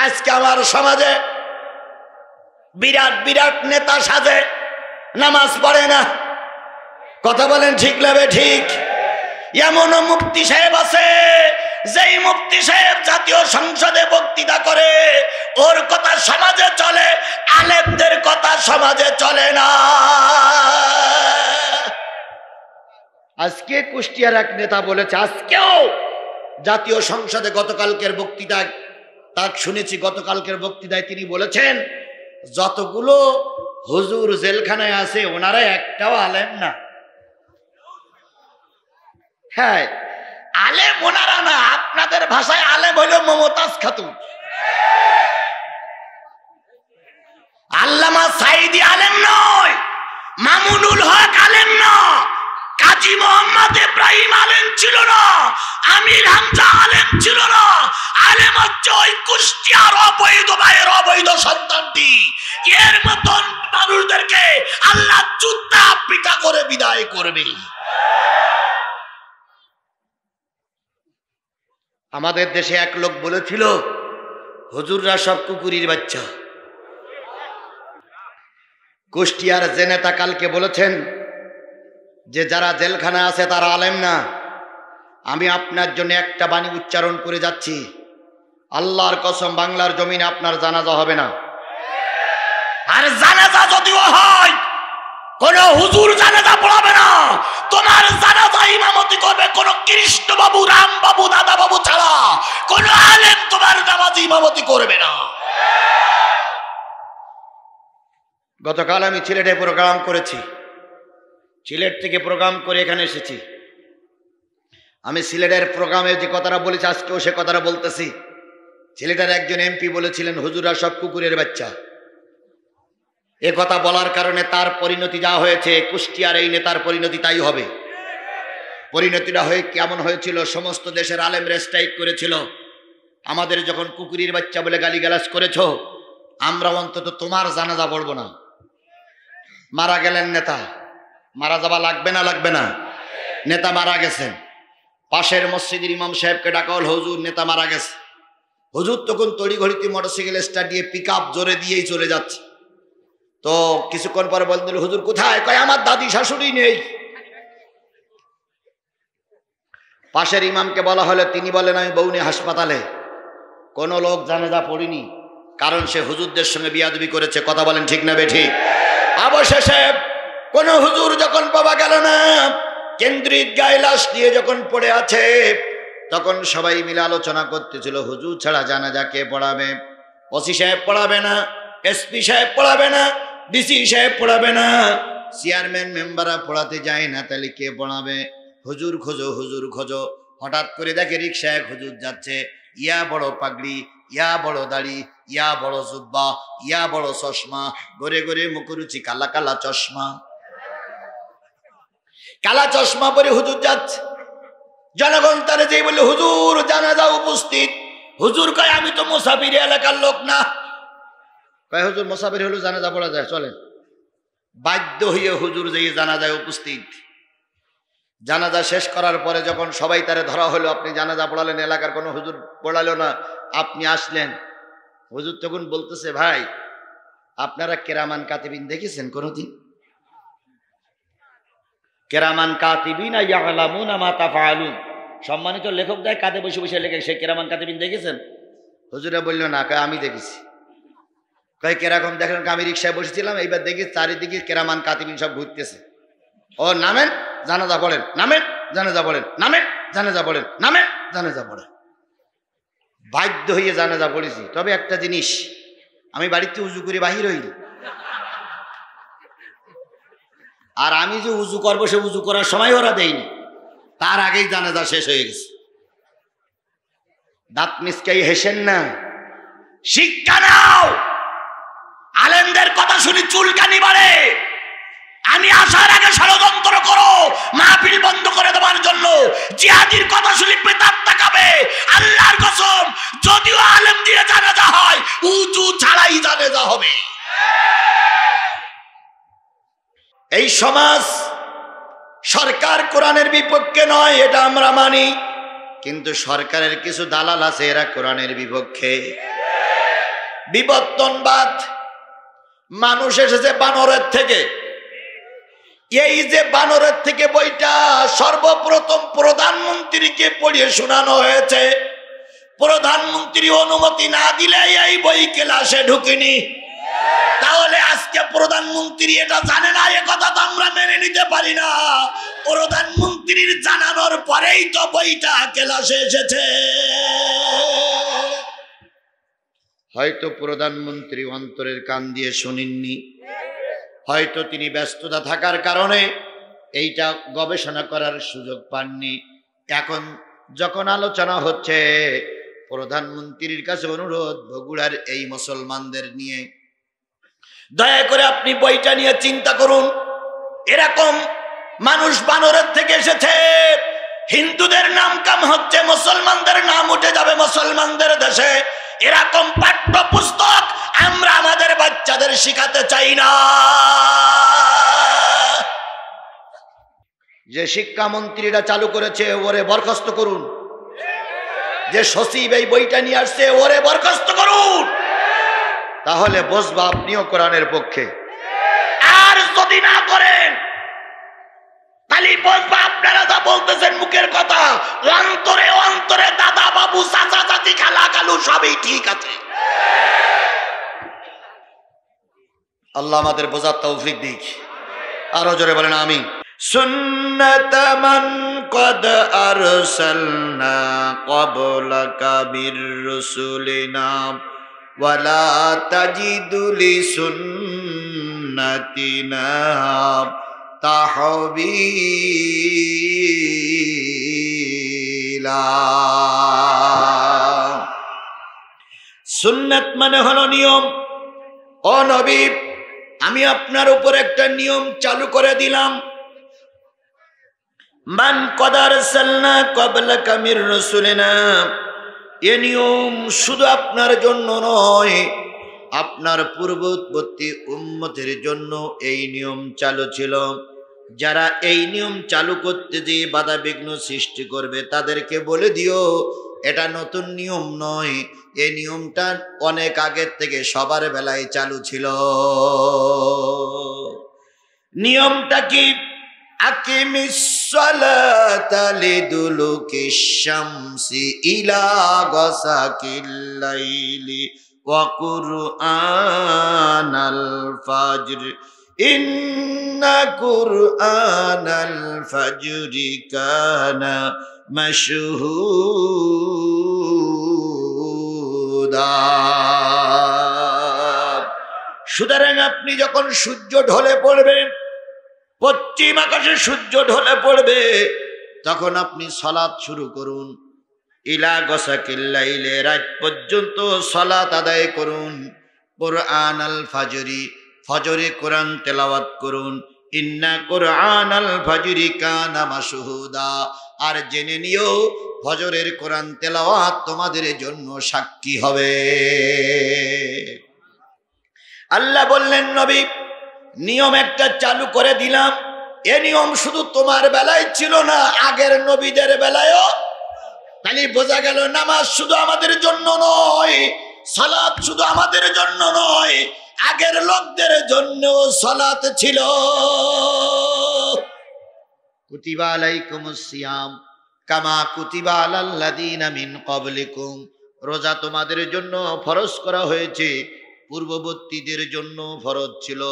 আজকে আমার সমাজে বিরাট বিরাট নেতা সাজে, নামাজ পড়ে না। কথা বলেন ঠিক না ঠিক? এমন মুফতি সাহেব আছে, যেই মুফতি সাহেব জাতীয় সংসদে বক্তৃতা করে, ওর কথা সমাজে চলে, আলেমদের কথা সমাজে চলে না। আজকে কুষ্টিয়ার এক নেতা বলেছে, আজকেও জাতীয় সংসদে গতকালকের বক্তৃতা তার শুনেছি, গতকালকের বক্তৃতায় তিনি বলেছেন যতগুলো হুজুর জেলখানায় আছে ওনারা একটাও আলেম না। হ্যাঁ, আলেম ওনারা না, আপনাদের ভাষায় আলেম হইল মমতাজ খাতুন। আল্লামা সাইদি আলেম নয়, মামুনুল হক আলেম না, কাজী মোহাম্মদ ইব্রাহিম আলেম ছিল না, আমির হামজা আলেম ছিল না। আলেম হচ্ছে ওই কুষ্টিয়ার অবৈধ ভাইয়ের অবৈধ সন্তানটি। এর মতন মানুষদেরকে আল্লাহ জুতা পিটা করে বিদায় করবে। আমাদের দেশে এক লোক বলেছিল হুজুররা সব কুকুরের বাচ্চা। কুষ্টিয়ার যে নেতা কালকে বলেছেন যে যারা জেলখানা আছে তারা আলেম না, আমি আপনার জন্য একটা বাণী উচ্চারণ করে যাচ্ছি, আল্লাহর কসম বাংলার জমিনে আপনার জানাজা হবে না। আর জানাজা যদিও হয়, কোন হুজুর জানাজা পড়াবে না, তোমার জানাজা ইমামতি করবে কোন কৃষ্ণ বাবু, রাম বাবু, দাদা বাবু ছাড়া কোন আলেম তোমার নামাজ ইমামতি করবে না। গতকাল আমি সিলেটে প্রোগ্রাম করেছি, সিলেট থেকে প্রোগ্রাম করে এখানে এসেছি। আমি সিলেটের প্রোগ্রামে যে কথাটা বলেছি আজকেও সে কথাটা বলতেছি। সিলেটের একজন এমপি বলেছিলেন হুজুররা সব কুকুরের বাচ্চা। এ কথা বলার কারণে তার পরিণতি যা হয়েছে, কুষ্টিয়ার এই নেতার পরিণতি তাই হবে। পরিণতিটা হয়ে কেমন হয়েছিল, সমস্ত দেশের আলেমরা স্ট্রাইক করেছিল, আমাদের যখন কুকুরের বাচ্চা বলে গালিগালাজ করেছ, আমরা অন্তত তোমার জানাজা পড়ব না। মারা গেলেন নেতা, মারা যাওয়া লাগবে না? লাগবে না? নেতা মারা গেছেন, পাশের মসজিদের ইমাম সাহেবকে ডাকা হল, হুজুর নেতা মারা গেছে। হুজুর তখন তড়িঘড়িতে মোটরসাইকেল স্টার্ট দিয়ে পিক আপ জোরে দিয়েই চলে যাচ্ছে। তো কিছুক্ষণ পরে বললেন হুজুর কোথায়? কয় আমার দাদি শাশুড়ি নেই। পাশের ইমামকে বলা হলে তিনি বলেন আমি বউনি হাসপাতালে। কোনো লোক জানাজা পড়িনি, কারণ সে হুজুরদের সঙ্গে বিয়াদবি করেছে। কথা বলেন ঠিক না বেঠিক? অবশেষে কোন হুজুর যখন পাওয়া গেল না, কেন্দ্রিক গায়ে লাশ দিয়ে যখন পড়ে আছে, তখন সবাই মিলে আলোচনা করতেছিল হুজুর ছাড়া জানাজা কে পড়াবে? ওসি সাহেব পড়াবে না, এসপি সাহেব পড়াবে না, ডিসি সাহেব পড়াবে না, চেয়ারম্যান মেম্বাররা পড়াতে যায় না, তাহলে কে পড়াবে? হুজুর খোঁজো, হুজুর খোঁজো। হঠাৎ করে দেখে রিক্সায় এক হুজুর যাচ্ছে, ইয়া বড় পাগড়ি, ইয়া বড় দাড়ি, ইয়া বড় জুব্বা, ইয়া বড় চশমা, গড়ে গড়ে মুখরুচি কালা কালা চশমা, কালা চশমা পরে হুজুর যাচ্ছে। জনগণ তারে যেই বলে হুজুর জানাজা উপস্থিত। হুজুর কয় আমি তো মুসাফির এলাকার লোক না। কয় হুজুর মুসাফির হলো জানাজা পড়া যায়, চলেন। বাধ্য হয়ে হুজুর যেয়ে জানাজায় উপস্থিত। জানাজা শেষ করার পরে যখন সবাই তারে ধরা হলো, আপনি জানাজা পড়ালেন, এলাকার কোনো হুজুর পড়ালো না, আপনি আসলেন। হুজুর তখন বলতেছে ভাই আপনারা কেরামান কাতিবিন দেখেছেন কোনদিন? কেরামান কাতিবিন ইয়ালামুনা মা তাফআলুন, সম্মানিত লেখক দেয় কাঁধে বসে বসে লেখে, সে কেরামান কাতিবিন দেখেছেন? হুজুরা বলল না। কয় আমি দেখেছি। কয় কেরকম দেখেন? আমি রিক্সায় বসেছিলাম, এইবার দেখি চারিদিকে কেরামান কাতিবিন সব ঘুরতেছে। ও নামেন জানাজা পড়েন, নামেন জানাজা পড়েন, নামেন জানাজা পড়েন, নামেন জানাজা পড়েন। বাধ্য হয়ে জানাজা পড়েছি। তবে একটা জিনিস, আমি বাড়িতে উজু করে বাহির হইল, আর আমি যে উজু করবো সে উজু করার সময় ওরা দেয়নি, তার আগেই জানাজা শেষ হয়ে গেছে। দাঁত মিসকাই হেসেন না, শিক্ষা নাও। আলেমদের কথা শুনি চুলকানি বাড়ে। আমি আসার আগে ষড়যন্ত্র করো মাহফিল বন্ধ করে দেওয়ার জন্য, জিহাদির কথা শুনি পেতাব তাকাবে। আল্লাহর কসম, যদিও আলেম দিয়ে জানাজা হয়, উজু ছাড়াই জানাজা হবে। এই সমাজ সরকার কোরআনের বিপক্ষে নয়, এটা আমরা মানি, কিন্তু সরকারের কিছু দালাল আছে এরা কোরআনের বিপক্ষে। বিবর্তনবাদ। মানুষ এসেছে বানরের থেকে। এই যে বানরের থেকে বইটা সর্বপ্রথম প্রধানমন্ত্রীকে পড়িয়ে শোনানো হয়েছে। প্রধানমন্ত্রী অনুমতি না দিলে এই বই ক্লাসে ঢুকেনি। তাহলে আজকে প্রধানমন্ত্রী এটা জানে না, এ কথা তো আমরা মেনে নিতে পারি না। প্রধানমন্ত্রীর জানানোর পরেই তো বইটা ক্লাসে এসেছে। হয়তো প্রধানমন্ত্রী অন্তরের কান দিয়ে শুনেননি, হয়তো তিনি ব্যস্ততা থাকার কারণে এইটা গবেষণা করার সুযোগ পাননি। এখন যখন আলোচনা হচ্ছে, প্রধানমন্ত্রীর কাছে অনুরোধ, বগুড়ার এই মুসলমানদের নিয়ে দয়া করে আপনি বইটা নিয়ে চিন্তা করুন। এরকম মানুষ বানরের থেকে এসেছে। হিন্দুদের নাম কাম হচ্ছে, মুসলমানদের নাম উঠে যাবে মুসলমানদের দেশে। এরকম পাঠ্য পুস্তক আমরা আমাদের বাচ্চাদের শিখাতে চাই না। যে শিক্ষামন্ত্রীরা চালু করেছে ওরে বরখাস্ত করুন। যে সচিব এই বইটা নিয়ে আসছে ওরে বরখাস্ত করুন। তাহলে বুঝবা আপনিও কোরআনের পক্ষে। আর যদি না করেন তাহলে বুঝবা আপনারা যা বলতেছেন মুখের কথা, অন্তরে অন্তরে দাদা বাবু চাচা চাচি খালা খালু সবই ঠিক আছে। আল্লাহ আমাদের বোঝার তৌফিক দিক। আরো জোরে বলেন আমিন। সুন্নাত মান কদ আরসালনা ক্বাবলাকা মির রুসুলিনা ওয়ালা তাজিদু লিসুন্নাতিনা তাহবিলা। সুন্নাত মানে হলো নিয়ম। ও নবী, আমি আপনার উপর একটা নিয়ম চালু করে দিলাম। মান কদ আরসালনা ক্বাবলাকা মির রুসুলিনা, এ নিয়ম শুধু আপনার জন্য নয়, আপনার পূর্ববর্তী উম্মতের জন্য এই নিয়ম চালু ছিল। যারা এই নিয়ম চালু করতে যে বাধা বিঘ্ন সৃষ্টি করবে তাদেরকে বলে দিও এটা নতুন নিয়ম নয়, এই নিয়মটা অনেক আগের থেকে সবার বেলায় চালু ছিল। নিয়মটা কি? আকিমিস সালাতা লিদুলুকিশ শামসি ইলা গাসাকিল লাইলি ওয়া কুরআনাল ফাজর ইন্না কুরআনাল ফাজরি কানা মাশহুদা। সুতরাং আপনি যখন সূর্য ঢলে পড়বে, পশ্চিম আকাশে সূর্য ঢলে পড়বে, তখন আপনি সালাত শুরু করুন। ইলা গাসাকিল লাইলি, রাত পর্যন্ত সালাত আদায় করুন। কুরআনাল ফাজরি, ফজরে কোরআন তেলাওয়াত করুন। ইন্না কুরআনাল ফাজরি কানা মাশহুদা, আর জেনে নিও ফজরের কোরআন তেলাওয়াত তোমাদের জন্য সাক্ষী হবে। আল্লাহ বললেন, নবী নিয়ম একটা চালু করে দিলাম। এ নিয়ম শুধু তোমার বেলায় ছিল না, আগের নবীদের বেলায়ও। তাহলে বোঝা গেল নামাজ শুধু আমাদের জন্য নয়, সালাত শুধু আমাদের জন্য নয়, আগের লোকদের জন্য সালাত ছিল। কুতিবা আলাইকুমুস সিয়াম কামা কুতিবা আলাল্লাযীনা মিন ক্বাবলিকুম, রোজা তোমাদের জন্য ফরজ করা হয়েছে, পূর্ববর্তীদের জন্য ফরজ ছিল।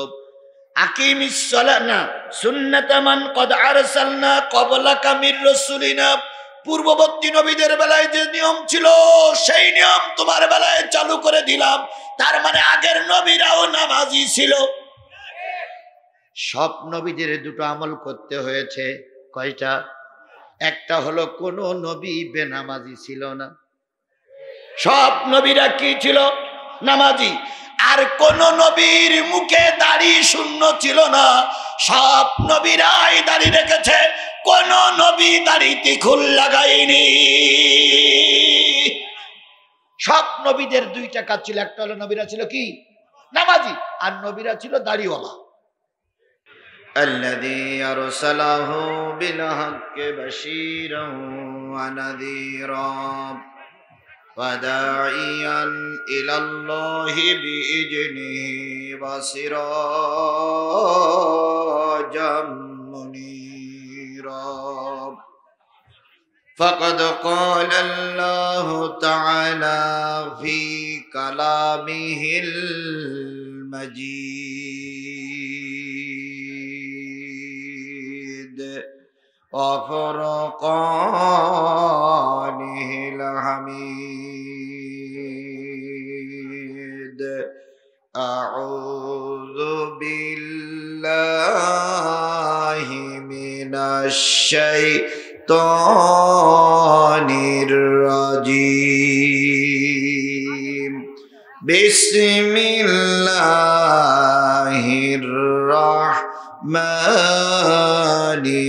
আকিমিস সালাতা সুন্নাত মান কদ আরসালনা ক্বাবলাকা মির রাসূলিনা, পূর্ববর্তী নবীদের বেলায় যে নিয়ম ছিল সেই নিয়ম তোমার বেলায় চালু করে দিলাম। তার মানে আগের নবীরাও নামাজি ছিল। সব নবীদের দুটো আমল করতে হয়েছে। কয়টা? একটা হলো কোন নবী বেনামাজি ছিল না, সব নবীরা কি ছিল? নামাজি। আর কোন নবীর মুখে দাড়ি শূন্য ছিল না, সব নবীরাই দাড়ি রেখেছে, কোন নবী দাড়িতে খুল লাগায়নি। সব নবীদের দুইটা কাজ ছিল, একটা হলো নবীরা ছিল কি? নামাজি, আর নবীরা ছিল দাড়িওয়ালা। আল্লাযী আরসালাহু বিল হাক্কি বাশীরান ওয়া নাযীরা وداعيا إلى الله بإذنه وسراجا منيرا فقد قال الله تعالى في كلامه المجيد وفرقانه الحميد أعوذ بالله من الشيطان الرجيم بسم الله الرحمن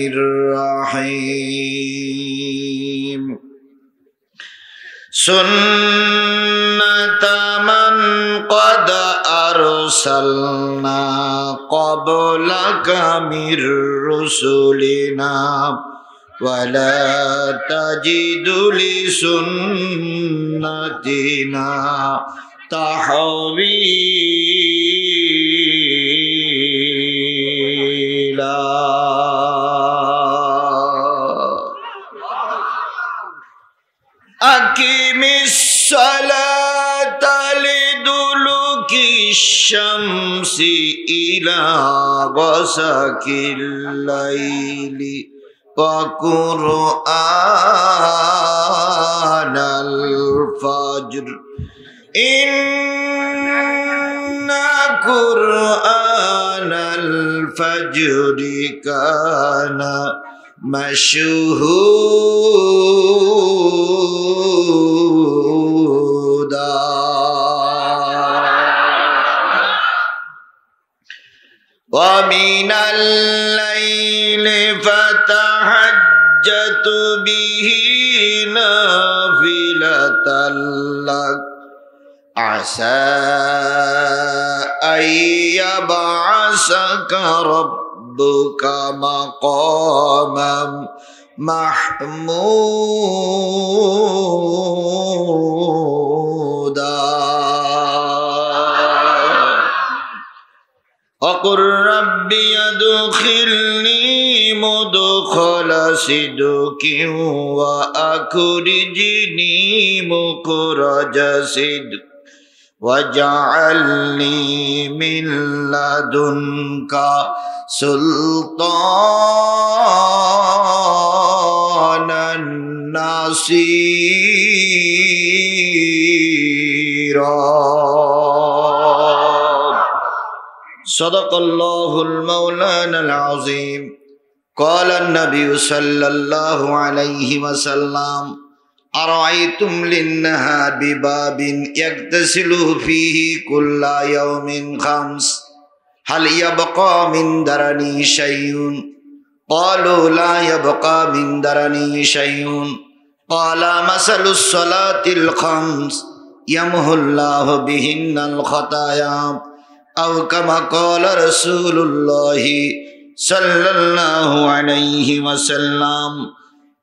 الرحيم سنة من قد أرسلنا قبلك من رسلنا ولا تجد لسنتنا تحويلا أقم الصلاة لدلوك الشمس إلى غسق الليل وقرآن الفجر إن قرآن الفجر كان مشهودا ومن الليل فتهجد به نافلة لك عسى أن يبعثك ربك مقاما محمودا وقل رب ادخلني مدخل صدق وأخرجني مخرج صدق واجعلني من لدنك سلطانا نصيرا صدق الله المولانا العظيم قال النبي صلى الله عليه وسلم أرأيتم للنهار بباب يغتسل فيه كل يوم 5 هل يبقى من درني شيء قالوا لا يبقى من درني شيء قال مثل الصلاة 5 يمحو الله بهن الخطايا أو كما قال رسول الله صلى الله عليه وسلم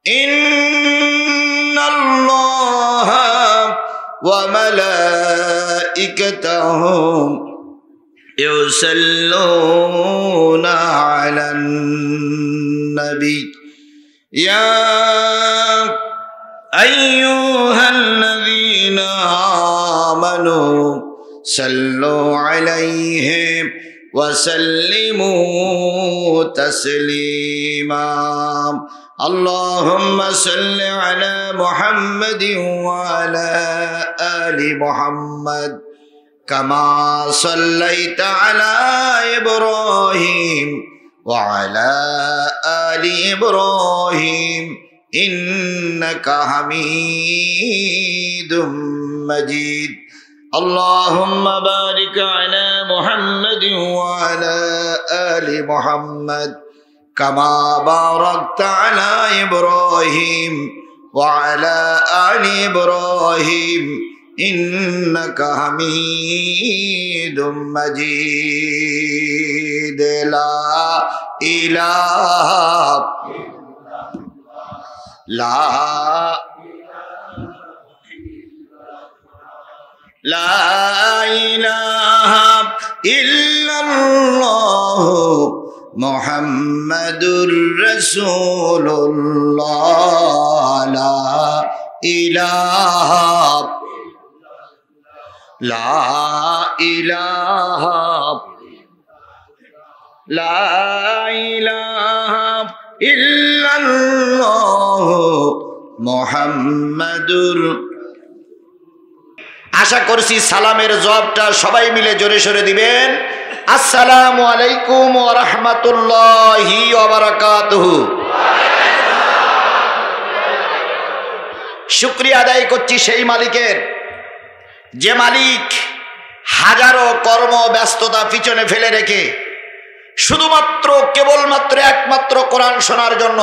إن الله وملائكته يصلون على النبي يا أيها الذين آمنوا صلوا عليه وسلموا تسليما اللهم صل على محمد وعلى آل محمد كما صليت على إبراهيم وعلى آل إبراهيم إنك حميد مجيد اللهم بارك على محمد وعلى آل محمد كما باركت على إبراهيم وعلى آل إبراهيم إنك حميد مجيد لا إله لا লা ইলাহা ইল্লাল্লাহ মুহাম্মাদুর রাসূলুল্লাহ লা ইলাহা লা ইলাহা লা ইলাহা ইল্লাল্লাহ মুহাম্মাদুর। আশা করছি সালামের জবাবটা সবাই মিলে জোরে সোরে দিবেন। আসসালামু আলাইকুম ওয়া রাহমাতুল্লাহি ওয়া বারাকাতুহু। শুকরিয়া আদায় করছি সেই মালিকের, যে মালিক হাজারো কর্ম ব্যস্ততা পিছনে ফেলে রেখে শুধুমাত্র কেবলমাত্র একমাত্র কোরআন শোনার জন্য,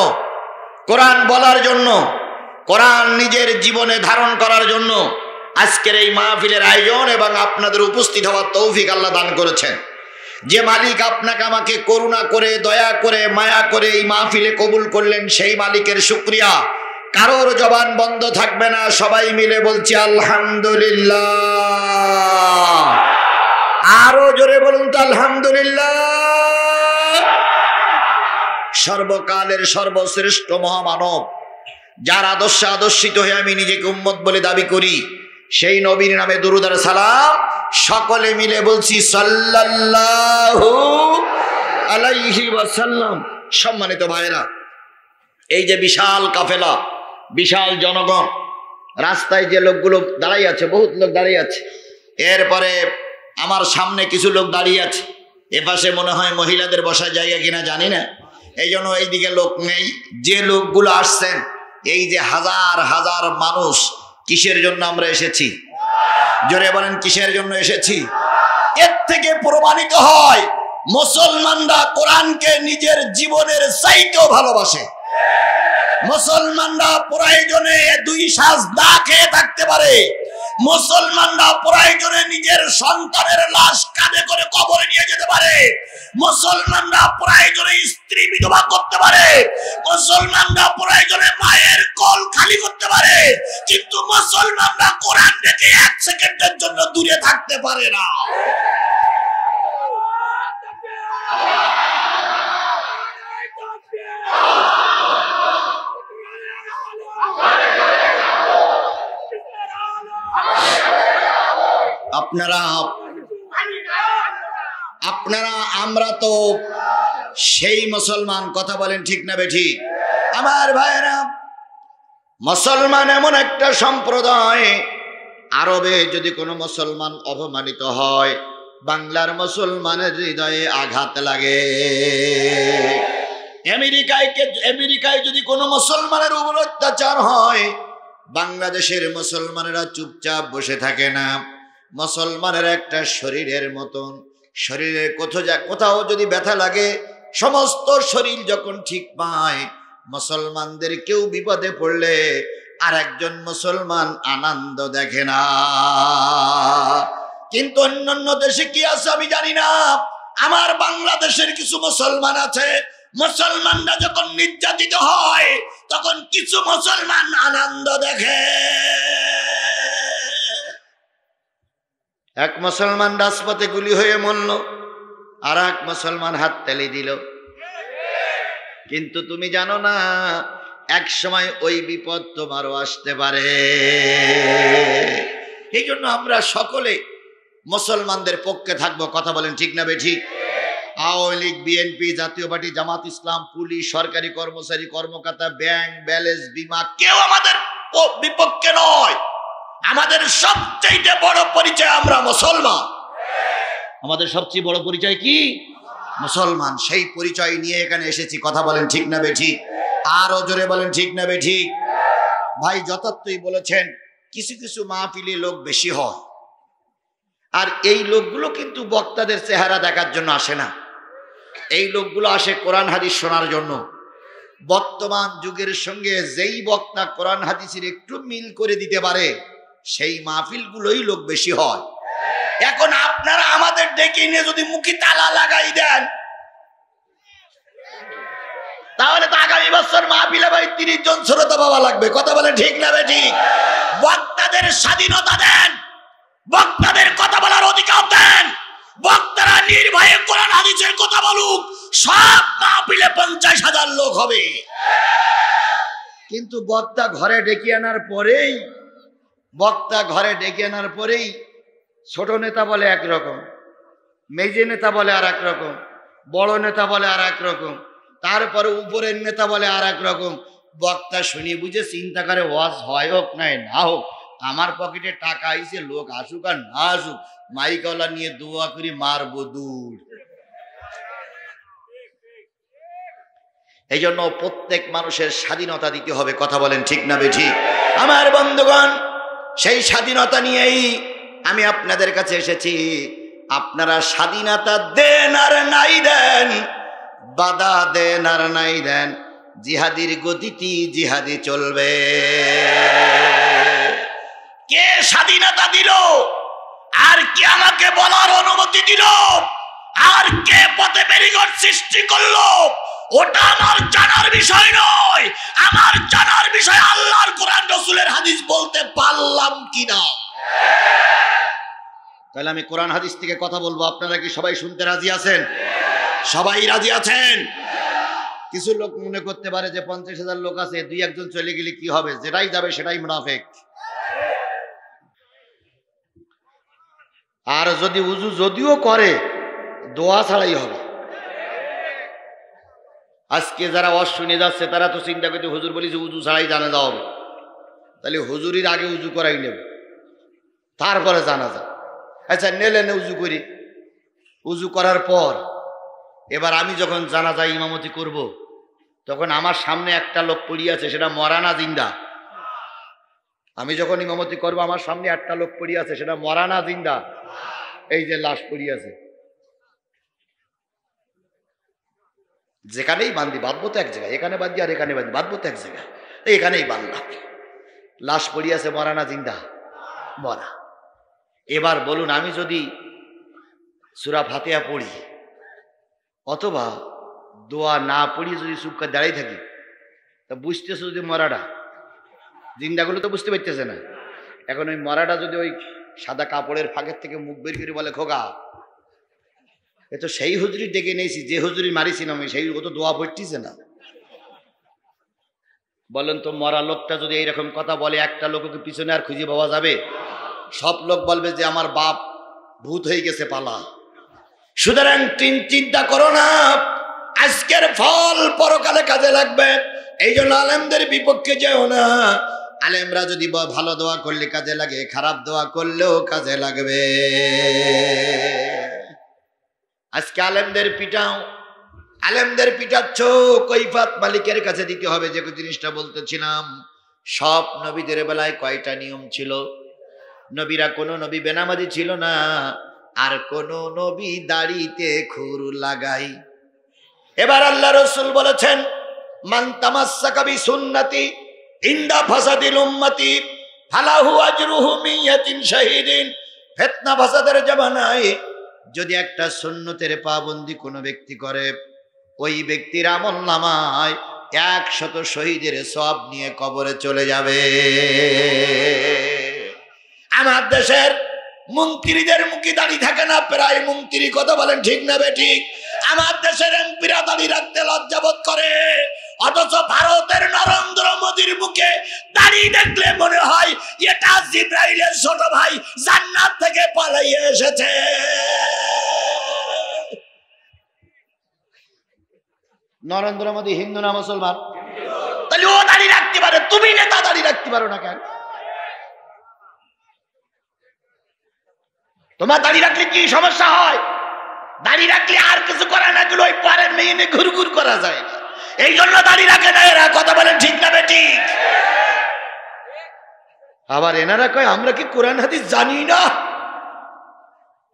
কোরআন বলার জন্য, কোরআন নিজের জীবনে ধারণ করার জন্য আজকের এই মাহফিলের আয়োজন এবং আপনাদের উপস্থিত হওয়ার তৌফিক আল্লাহ দান করেছেন। যে মালিক আপনাকে আমাকে করুণা করে, দয়া করে, মায়া করে এই মাহফিলে কবুল করলেন, সেই মালিকের শুকরিয়া। কারোর জবান বন্ধ থাকবে না, সবাই মিলে বলছি আলহামদুলিল্লাহ। আরো জোরে বলুন তো আলহামদুলিল্লাহ। সর্বকালের সর্বশ্রেষ্ঠ মহামানব, যার আদর্শে আদর্শিত হয়ে আমি নিজেকে উম্মত বলে দাবি করি, সেই নবীর নামে দুরূদ আর সালাম সকলে মিলে বলছি সাল্লাল্লাহু আলাইহি ওয়াসাল্লাম। সম্মানিত ভাইরা, এই যে বিশাল কাফেলা, বিশাল জনগণ, রাস্তায় যে লোকগুলো দাঁড়িয়ে আছে, বহুত লোক দাঁড়িয়ে আছে, এরপরে আমার সামনে কিছু লোক দাঁড়িয়ে আছে, এপাশে মনে হয় মহিলাদের বসার জায়গা কিনা জানি না, এই জন্য এইদিকে লোক নেই। যে লোকগুলো আসছেন, এই যে হাজার হাজার মানুষ, কিসের জন্য আমরা এসেছি? জোরে বলেন, কিসের জন্য এসেছি? এর থেকে প্রমাণিত হয় মুসলমানরা কোরআনকে নিজের জীবনের চাইতেও ভালোবাসে। মুসলমানরা প্রয়োজনে দুই শ্বাস না খেয়ে থাকতে পারে, মুসলমানরা প্রয়োজনে নিজের সন্তানের লাশ কাঁধে করে কবরে নিয়ে যেতে পারে, মুসলমানরা প্রয়োজনে স্ত্রী বিধবা করতে পারে, মুসলমানরা প্রয়োজনে মায়ের কোল খালি করতে পারে, কিন্তু মুসলমানরা কোরআন থেকে এক সেকেন্ডের জন্য দূরে থাকতে পারে না। আপনারা আমরা তো সেই মুসলমান, কথা বলেন ঠিক না বেঠিক? আমার ভাইরা, মুসলমান এমন একটা সম্প্রদায়, আরবে যদি কোনো মুসলমান অপমানিত হয়, বাংলার মুসলমানের হৃদয়ে আঘাত লাগে। আমেরিকায় যদি কোনো মুসলমানের উপর অত্যাচার হয়, বাংলাদেশের মুসলমানেরা চুপচাপ বসে থাকে না। মুসলমানের একটা শরীরের মতন, শরীরের কোথাও যদি ব্যথা লাগে, সমস্ত শরীর যখন ঠিক পায়, মুসলমানদের কেউ বিপদে পড়লে আর একজন মুসলমান আনন্দ দেখে না। কিন্তু অন্যান্য দেশে কি আছে আমি জানি না। আমার বাংলাদেশের কিছু মুসলমান আছে, মুসলমানরা যখন নির্যাতিত হয় তখন কিছু মুসলমান আনন্দ দেখে। এক মুসলমান রাজপথে গুলি হয়ে মরল, আর এক মুসলমান হাত তালি দিল। কিন্তু তুমি জানো না, এক সময় ওই বিপদ তোমারও আসতে পারে। এই জন্য আমরা সকলে মুসলমানদের পক্ষে থাকবো, কথা বলেন ঠিক না বেঠিক? আওয়ামী লীগ, বিএনপি, জাতীয় পার্টি, জামাত ইসলাম, পুলিশ, সরকারি কর্মচারী, কর্মকর্তা, ব্যাংক ব্যালেন্স, বিমা, কেউ আমাদের বিপক্ষে নয়। আমাদের সবচেয়ে বড় পরিচয় আমরা মুসলমান। আমাদের সবচেয়ে বড় পরিচয় কি? মুসলমান। সেই পরিচয় নিয়ে এখানে এসেছি, কথা বলেন ঠিক না বেঠিক? আরো জোরে বলেন ঠিক না বেঠিক? ভাই যথার্থই বলেছেন, কিছু কিছু মাহফিলে লোক বেশি হয়, আর এই লোকগুলো কিন্তু বক্তাদের চেহারা দেখার জন্য আসে না। এই লোকগুলো আসে কোরআন হাদিস শোনার জন্য। বর্তমান যুগের সঙ্গে যেই বক্তা কোরআন হাদিসের একটু মিল করে দিতে পারে, সেই মাহফিলগুলোই লোক বেশি হয়। এখন আপনারা আমাদের ডেকে নিয়ে যদি মুখে তালা লাগাই দেন, তাহলে তো আগামী বছর মাহফিলে ভাই 30 জন শ্রোতা পাওয়া লাগবে, কথা বলে ঠিক না বেঠিক? বক্তাদের স্বাধীনতা দেন, বক্তাদের কথা বলার অধিকার দেন। বক্তারা নির্ভয়ে কোরআন হাদিসের কথা বলুক, সব মাহফিলে 50,000 লোক হবে। কিন্তু বক্তা ঘরে ডেকে আনার পরেই ছোট নেতা বলে একরকম, মেজে নেতা বলে আর এক রকম, বড় নেতা বলে আর এক রকম, তারপরে উপরের নেতা বলে আর এক রকম। বক্তা শুনি বুঝে চিন্তা করে ওয়াজ হয় হোক নাই না হোক, আমার পকেটে টাকা আইছে, লোক আসুক আর না আসুক, মাইকওয়ালা নিয়ে দোয়া করি মারবো দূর। এই জন্য প্রত্যেক মানুষের স্বাধীনতা দিতে হবে। কথা বলেন ঠিক না বেঠিক? আমার বন্ধুগণ, সেই স্বাধীনতা নিয়েই আমি আপনাদের কাছে এসেছি। আপনারা স্বাধীনতা দেন আর নাই দেন, বাধা দেন আর নাই দেন, জিহাদির গতিতে জিহাদি চলবে। কে স্বাধীনতা দিল? আর কে আমাকে বলার অনুমতি দিল? আর কে পথে ব্যারিকেড সৃষ্টি করলো? ওটা আমার জানার বিষয় নয়। আমার জানার বিষয় আল্লাহর কোরআন রাসূলের হাদিস বলতে পারলাম কিনা। তাহলে আমি কোরআন হাদিস থেকে কথা বলবো। আপনারা কি সবাই শুনতে রাজি আছেন? সবাই রাজি আছেন? কিছু লোক মনে করতে পারে যে 50,000 লোক আছে, 2-1 চলে গেলে কি হবে? যেটাই যাবে সেটাই মুনাফিক। আর যদি উজু যদিও করে, দোয়া ছাড়াই হবে। আজকে যারা ওয়াজ শুনে যাচ্ছে তারা তো চিন্তা করতে, হুজুর বলেছে উজু ছাড়াই জানাজা হবে, তাহলে হুজুরির আগে উজু করাই নেব, তারপরে জানাজা। আচ্ছা নেলেন উজু করি, উজু করার পর এবার আমি যখন জানাজা ইমামতি করব, তখন আমার সামনে একটা লোক পড়ে আছে, সেটা মরা না জিন্দা? আমি যখন ইমামতি করব আমার সামনে একটা লোক পড়ে আছে, সেটা মরা না জিন্দা? এই যে লাশ পড়ে আছে, যেখানেই বান্ধি বাঁধবো তো এক জায়গায়, এখানে বাঁধি আর এখানে বাঁধি, বাঁধবো তো এক জায়গায়, এখানেই বাঁধলাম। লাশ পড়ে আছে, মরা না জিন্দা? মরা। এবার বলুন, আমি যদি সূরা ফাতিহা পড়ি অথবা দোয়া না পড়ি যদি চুপ করে দাঁড়িয়ে থাকি, তা বুঝতেছে যদি মরাটা, জিন্দাগুলো তো বুঝতে পারতেছে না। এখন ওই মরাটা যদি ওই সাদা কাপড়ের ফাঁকের থেকে মুখ বের করে বলে খোকা, এ তো সেই হুজুরি ডেকে নিয়েছি যে হুজুরি মারিছিলাম, সেই ও তো দোয়া পড়তেছে না। বলেন তো, মরা লোকটা যদি এইরকম কথা বলে, একটা লোককে পিছনে আর খুঁজে পাওয়া যাবে? সব লোক বলবে যে আমার বাপ ভূত হয়ে গেছে পালা। সুতরাং চিন্তা করো না, আজকের ফল পরকালে কাজে লাগবে। এই জন্য আলেমদের বিপক্ষে যেও না। আলেমরা যদি ভালো দোয়া করলে কাজে লাগে, খারাপ দোয়া করলেও কাজে লাগবে। আজকে আলেমদের পিটাও, আলেমদের পিটাচ্ছ, কৈফাত মালিকের কাছে দিতে হবে। যে জিনিসটা বলতেছিলাম, সব নবীদের বেলায় কয়টা নিয়ম ছিল? নবীরা কোনো নবী বেনামাজি ছিল না, আর কোন নবী দাড়িতে খুর লাগাই। এবার আল্লাহ রাসূল বলেছেন, মান তামাসসাকা বিসুন্নতি ইনদা ফাসাদিল উম্মতি ফালাহু আজরুহু মিয়াতিন শাহীদিন। ফিতনা ফাসাদের জামানায় যদি একটা সুন্নতের পাবন্দি কোনো ব্যক্তি করে, ওই ব্যক্তির আমলনামায় 100 শহীদের সওয়াব নিয়ে কবরে চলে যাবে। আমার দেশের মন্ত্রীদের মুখে দাড়ি থাকে না, প্রায় মন্ত্রী, কথা বলেন ঠিক না বেঠিক? আমার দেশের এমপিরা দাড়ি রাখতে লজ্জাবোধ করে, অথচ ভারতের নরেন্দ্র মোদীর মুখে দাড়ি দেখলে মনে হয় এটা জিবরাইলের ছোট ভাই জান্নাত থেকে পালাইয়ে এসেছে। নরেন্দ্র মোদী হিন্দু না মুসলমান? তাহলে ও দাড়ি রাখতে পারে, তুমি নেতা দাড়ি রাখতে পারো না কেন? তোমার দাড়ি রাখলে কি সমস্যা হয়? দাড়ি রাখলে আর কিছু করা না, গেলে ওই পারের মেয়ে নিয়ে ঘুরঘুর করা যায় না। এই জন্য দাড়ি রাখে না এরা, কথা বলেন ঠিক না বেঠিক? আবার এনারা কয় আমরা কি কোরআন হাদিস জানি না?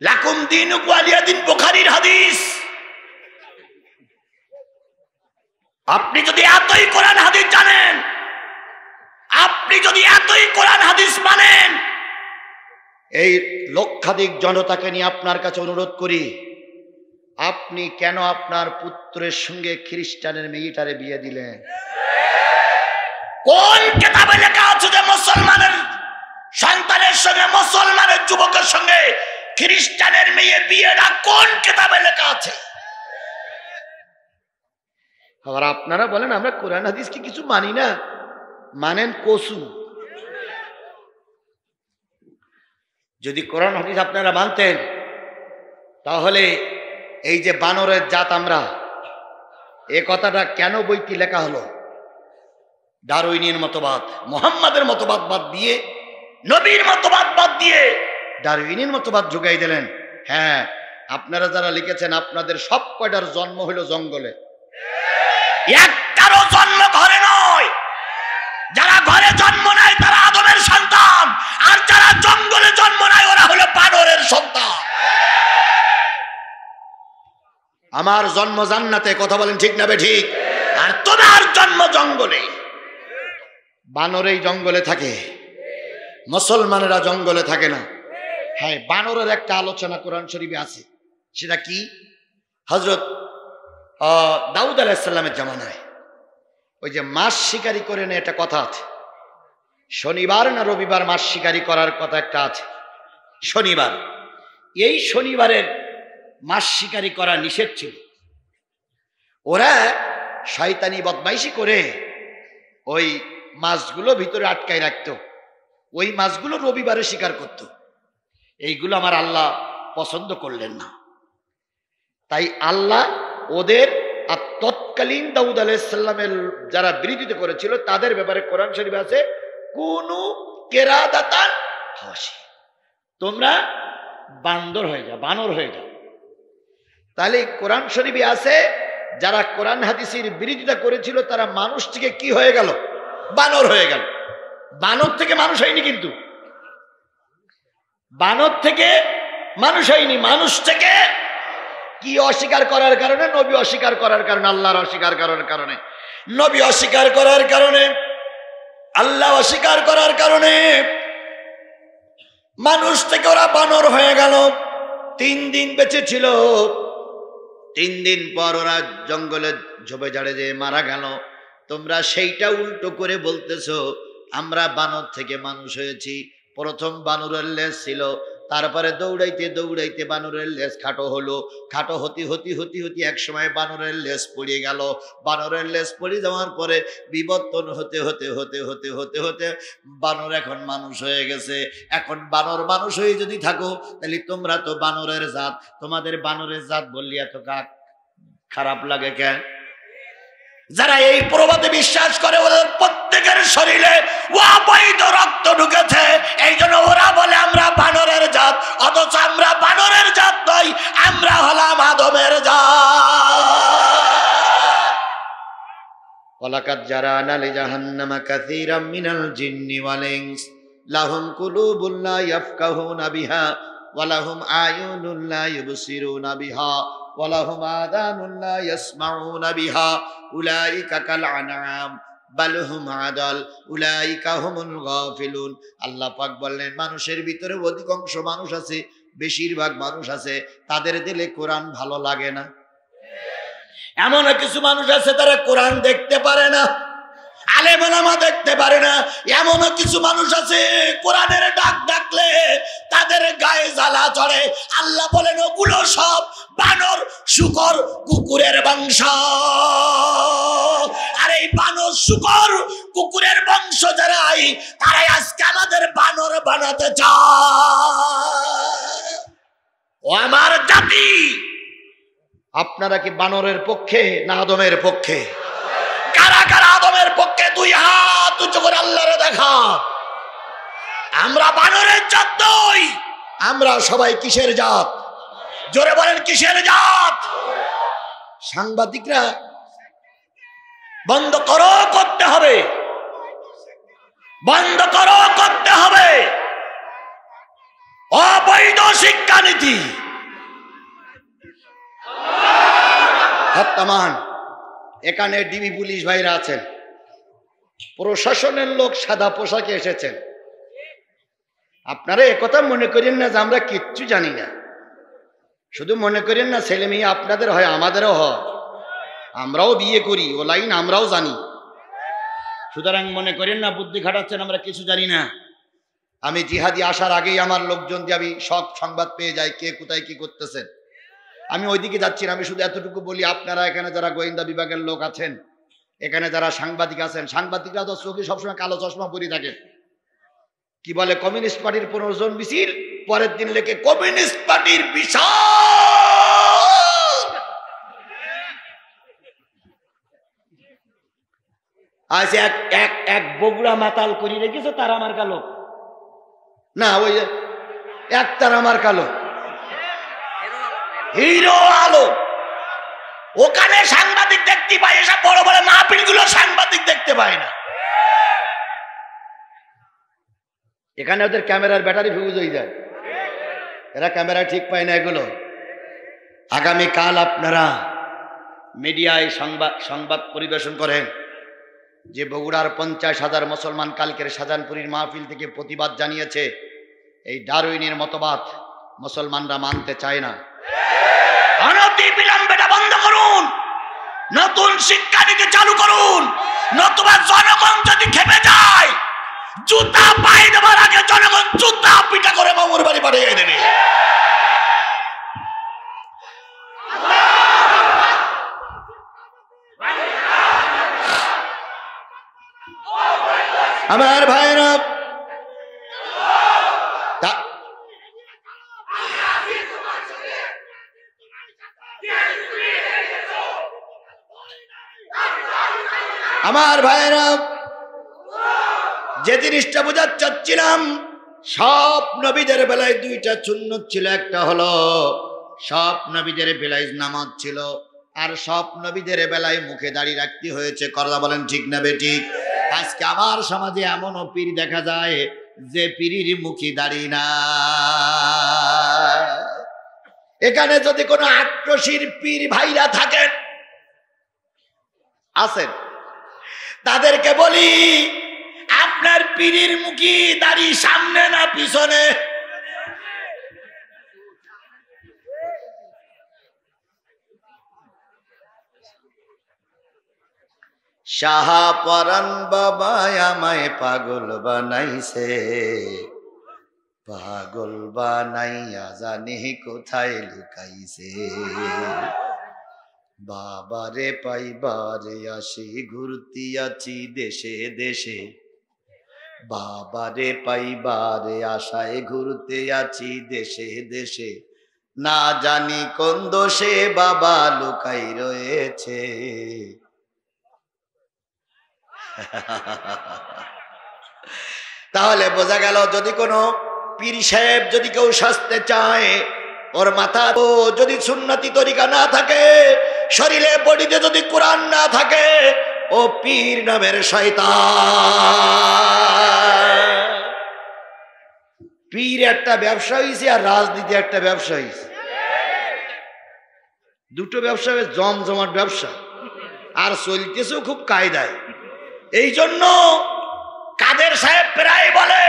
লাকুম দীনুকুম ওয়ালিয়া দীন, বুখারীর হাদিস। আপনি যদি এতই কোরআন হাদিস জানেন, আপনি যদি এতই কোরআন হাদিস মানেন, এই লক্ষাধিক জনতাকে নিয়ে আপনার কাছে অনুরোধ করি, আপনি কেন আপনার পুত্রের সঙ্গে খ্রিস্টানের মেয়েটারে বিয়ে দিলেন? কোন কিতাবে লেখা আছে যে মুসলমানের সন্তানের মেয়ের সঙ্গে, মুসলমানের যুবকের সঙ্গে খ্রিস্টানের মেয়ে বিয়েটা কোন কিতাবে লেখা আছে? আবার আপনারা বলেন আমরা কোরআন হাদিসকে কিছু মানি না, মানেন কসু। যদি কোরআন হাদিস আপনারা মানতেন তাহলে এই যে বানরের জাত আমরা, এ কথাটা কেন বইটি লেখা হলো? ডারউইনের মতবাদ, মুহাম্মাদের মতবাদ বাদ দিয়ে, নবীর মতবাদ বাদ দিয়ে ডারউইনের মতবাদ ঢুকাই দিলেন। হ্যাঁ, আপনারা যারা লিখেছেন আপনাদের সব কয়টার জন্ম হইল জঙ্গলে, একটারও জন্ম ঘরে নয়। যারা ঘরে জন্ম নেয় তারা আদমের সন্তান, আর যারা জঙ্গলে জন্ম নেয় ওরা হলো বানরের সন্তান। আমার জন্ম জান্নাতে, কথা বলেন ঠিক না বেঠিক? আর তোমার জন্ম জঙ্গলে। বানরেই জঙ্গলে থাকে, মুসলমানেরা জঙ্গলে থাকে না। হ্যাঁ, বানরের একটা আলোচনা কোরআন শরীফে আছে। সেটা কি? হযরত দাউদ আলাইহিস সালামের জামানায় ওই যে মাছ শিকারি করে না, একটা কথা আছে। শনিবার না রবিবার মাছ শিকারি করার কথা একটা আছে, শনিবার। এই শনিবারের মাছ শিকারি করা নিষেধ ছিল। ওরা শয়তানি বদমাইশি করে ওই মাছগুলো ভিতরে আটকায় রাখত, ওই মাছগুলো রবিবারে শিকার করত। এইগুলো আমার আল্লাহ পছন্দ করলেন না। তাই আল্লাহ ওদের আর তৎকালীন দাউদ আলাইহিস সালামের যারা বিরোধিতা করেছিল তাদের ব্যাপারে কোরআন শরীফে আছে, কোন কেরাদাতান হাসি, তোমরা বান্দর হয়ে যাও, বানর হয়ে যাও। তাহলে কোরআন শরীফে আছে যারা কোরআন হাদিসের বিরোধিতা করেছিল তারা মানুষ থেকে কি হয়ে গেল? বানর হয়ে গেল। বানর থেকে মানুষ হয়নি, কিন্তু বানর থেকে মানুষ হয়নি, মানুষ থেকে কি অস্বীকার করার কারণে? নবী অস্বীকার করার কারণে, আল্লাহর অস্বীকার করার কারণে, নবী অস্বীকার করার কারণে, আল্লাহ অস্বীকার করার কারণে মানুষ থেকে ওরা বানর হয়ে গেল। 3 দিন বেঁচে ছিল, 3 দিন পর ওরা জঙ্গলে ঝোপে ঝাড়ে যে মারা গেল। তোমরা সেইটা উল্টো করে বলতেছো আমরা বানর থেকে মানুষ হয়েছি। প্রথম বানরের লেজ ছিল, তারপরে দৌড়াইতে দৌড়াইতে বানরের লেজ খাটো হলো, খাটো হতে হতে হতে হতে এক সময় বানরের লেজ পড়ে গেল। বানরের লেজ পড়ে যাওয়ার পরে বিবর্তন হতে হতে হতে হতে হতে হতে বানর এখন মানুষ হয়ে গেছে। এখন বানর মানুষ হয়ে যদি থাকো তাহলে তোমরা তো বানরের জাত, তোমাদের বানরের জাত বললি এত খারাপ লাগে কেন? যারা এই প্রবাদে বিশ্বাস করে ওদের প্রত্যেকের শরীরে অবৈধ রক্ত ঢুকেছে, এই জন্য ওরা বলে আমরা বানরের জাত, অথচ আমরা বানরের জাত নই, আমরা হলাম আদমের জাত। ওয়ালাকাদ জারানা লিজাহান্নামা কাসীরাম মিনাল জিন্নি ওয়াল ইনস লাহুম কুলুবুন লা ইয়াফকাহুনা বিহা ওয়া লাহুম আয়ুনুন লা ইউবসিরুনা বিহা ওয়ালাহুম আযানুন লা ইয়াসমাউনা বিহা উলাইকা কাল আনআম বাল হুম আদাল উলাইকা হুমুল গাফিলুন। আল্লাহ পাক বললেন মানুষের ভিতরে অধিকাংশ মানুষ আছে, বেশিরভাগ মানুষ আছে তাদের দিলে কোরআন ভালো লাগে না। এমন কিছু মানুষ আছে তারা কোরআন দেখতে পারে না, আলেম ওলামা দেখতে পারে না। এমন কিছু মানুষ আছে কোরআনের ডাক ডাকলে তাদের গায়ে জ্বালা চড়ে। আল্লাহ বলেন ওগুলো সব বানর, শূকর, কুকুরের বংশ। আর এই বানর, শূকর, কুকুরের বংশ যারাই, তারাই আজকে আমাদের বানর বানাতে চায়। ও আমার জাতি, আপনারা কি বানরের পক্ষে না আদমের পক্ষে? কারা কারা আদমের পক্ষে? 2 হাত উঁচু করে আল্লাহরে দেখা। আমরা বানরের জাত নই, আমরা সবাই কিসের জাত? জোরে বলেন কিসের জাত? সাংবাদিকরা বন্ধ করো, করতে হবে, বন্ধ করো, করতে হবে। অবৈধ শিক্ষানীতি বর্তমান এখানে ডিবি পুলিশ ভাইরা আছেন, প্রশাসনের লোক সাদা পোশাকে এসেছেন। আপনারা একথা মনে করেন না যে আমরা কিচ্ছু জানি না। শুধু মনে করেন না ছেলে মেয়ে আপনাদের হয়, আমাদেরও হয়, আমরাও বিয়ে করি, ও লাইন আমরাও জানি। সুতরাং মনে করেন না বুদ্ধি খাটাচ্ছেন আমরা কিছু জানি না। আমি জিহাদি আসার আগেই আমার লোকজন দিয়ে আমি সব সংবাদ পেয়ে যাই কে কোথায় কি করতেছেন। আমি ওইদিকে যাচ্ছি না, আমি শুধু এতটুকু বলি, আপনারা এখানে যারা গোয়েন্দা বিভাগের লোক আছেন, এখানে যারা সাংবাদিক আছেন, সাংবাদিকরা তো চোখে সবসময় কালো চশমা পরে থাকে। কি বলে কমিউনিস্ট পার্টির 15 জন মিছিল, পরের দিন লেখে কমিউনিস্ট পার্টির বিশাল। আজ এক বগুড়া মাতাল করি রেখেছে তার আমার কালো না, ওই এক তার আমার কালো হিরো আলো, ওখানে সাংবাদিক দেখতে পাই, এসব বড় বড় মাহফিল গুলো সাংবাদিক দেখতে পায় না। এখানে ওদের ক্যামেরার ব্যাটারি ফিউজ হয়ে যায়, এরা ক্যামেরা ঠিক পায় না এগুলো। আগামীকাল আপনারা মিডিয়ায় সংবাদ পরিবেশন করেন যে বগুড়ার 50,000 মুসলমান কালকের শাহজাহানপুরীর মাহফিল থেকে প্রতিবাদ জানিয়েছে। এই ডারউইনের মতবাদ মুসলমানরা মানতে চায় না। অনতি বিলম্বে এটা বন্ধ করুন, নতুন শিক্ষানীতি চালু করুন, নতুবা জনগণ যদি খেপে যায় জুতা পায়ে দেবার আগে জনগণ জুতা পিটা করে মামুর বাড়ি পাঠিয়ে দেবে। আমার ভাইরা যে জিনিসটা বোঝাতে চাচ্ছিলাম, সব নবীদের বেলায় 2টা সুন্নত ছিল। একটা হলো সব নবীদের বেলায় নামাজ ছিল, আর সব নবীদের বেলায় মুখে দাড়ি রাখতে হয়েছে। কথা বলেন ঠিক না বেঠিক? আজকে আমার সমাজে এমনও পীর দেখা যায় যে পীরের মুখে দাড়ি না। এখানে যদি কোনো আক্রোশীর পীর ভাইরা থাকেন আছেন, তাদেরকে বলি আপনার পীরের মুখে দাড়ি সামনে না পিছনে? শাহপরান বাবা আমায় পাগল বানাইছে, পাগল বানাইয়া জানি কোথায় লুকাইছে। বাবারে পাইবারে আসি ঘুরতি আছি দেশে দেশে, বাবারে পাইবারে আশায় ঘুরতে আছি দেশে দেশে। না জানি কোন দোষে বাবা লুকাই রয়েছে। তাহলে বোঝা গেল যদি কোনো পীর সাহেব যদি কেউ সাজতে চায়, ওর মাথা যদি সুন্নতি তরিকা না থাকে, শরীরে বডিতে যদি কোরআন না থাকে, ও পীর নামের শয়তান। পীর একটা ব্যবসা হয়েছে আর রাজনীতি একটা ব্যবসা হয়েছে, দুটো ব্যবসা জমজমাট ব্যবসা, আর চলতেছেও খুব কায়দায়। এই জন্য কাদের সাহেব প্রায় বলে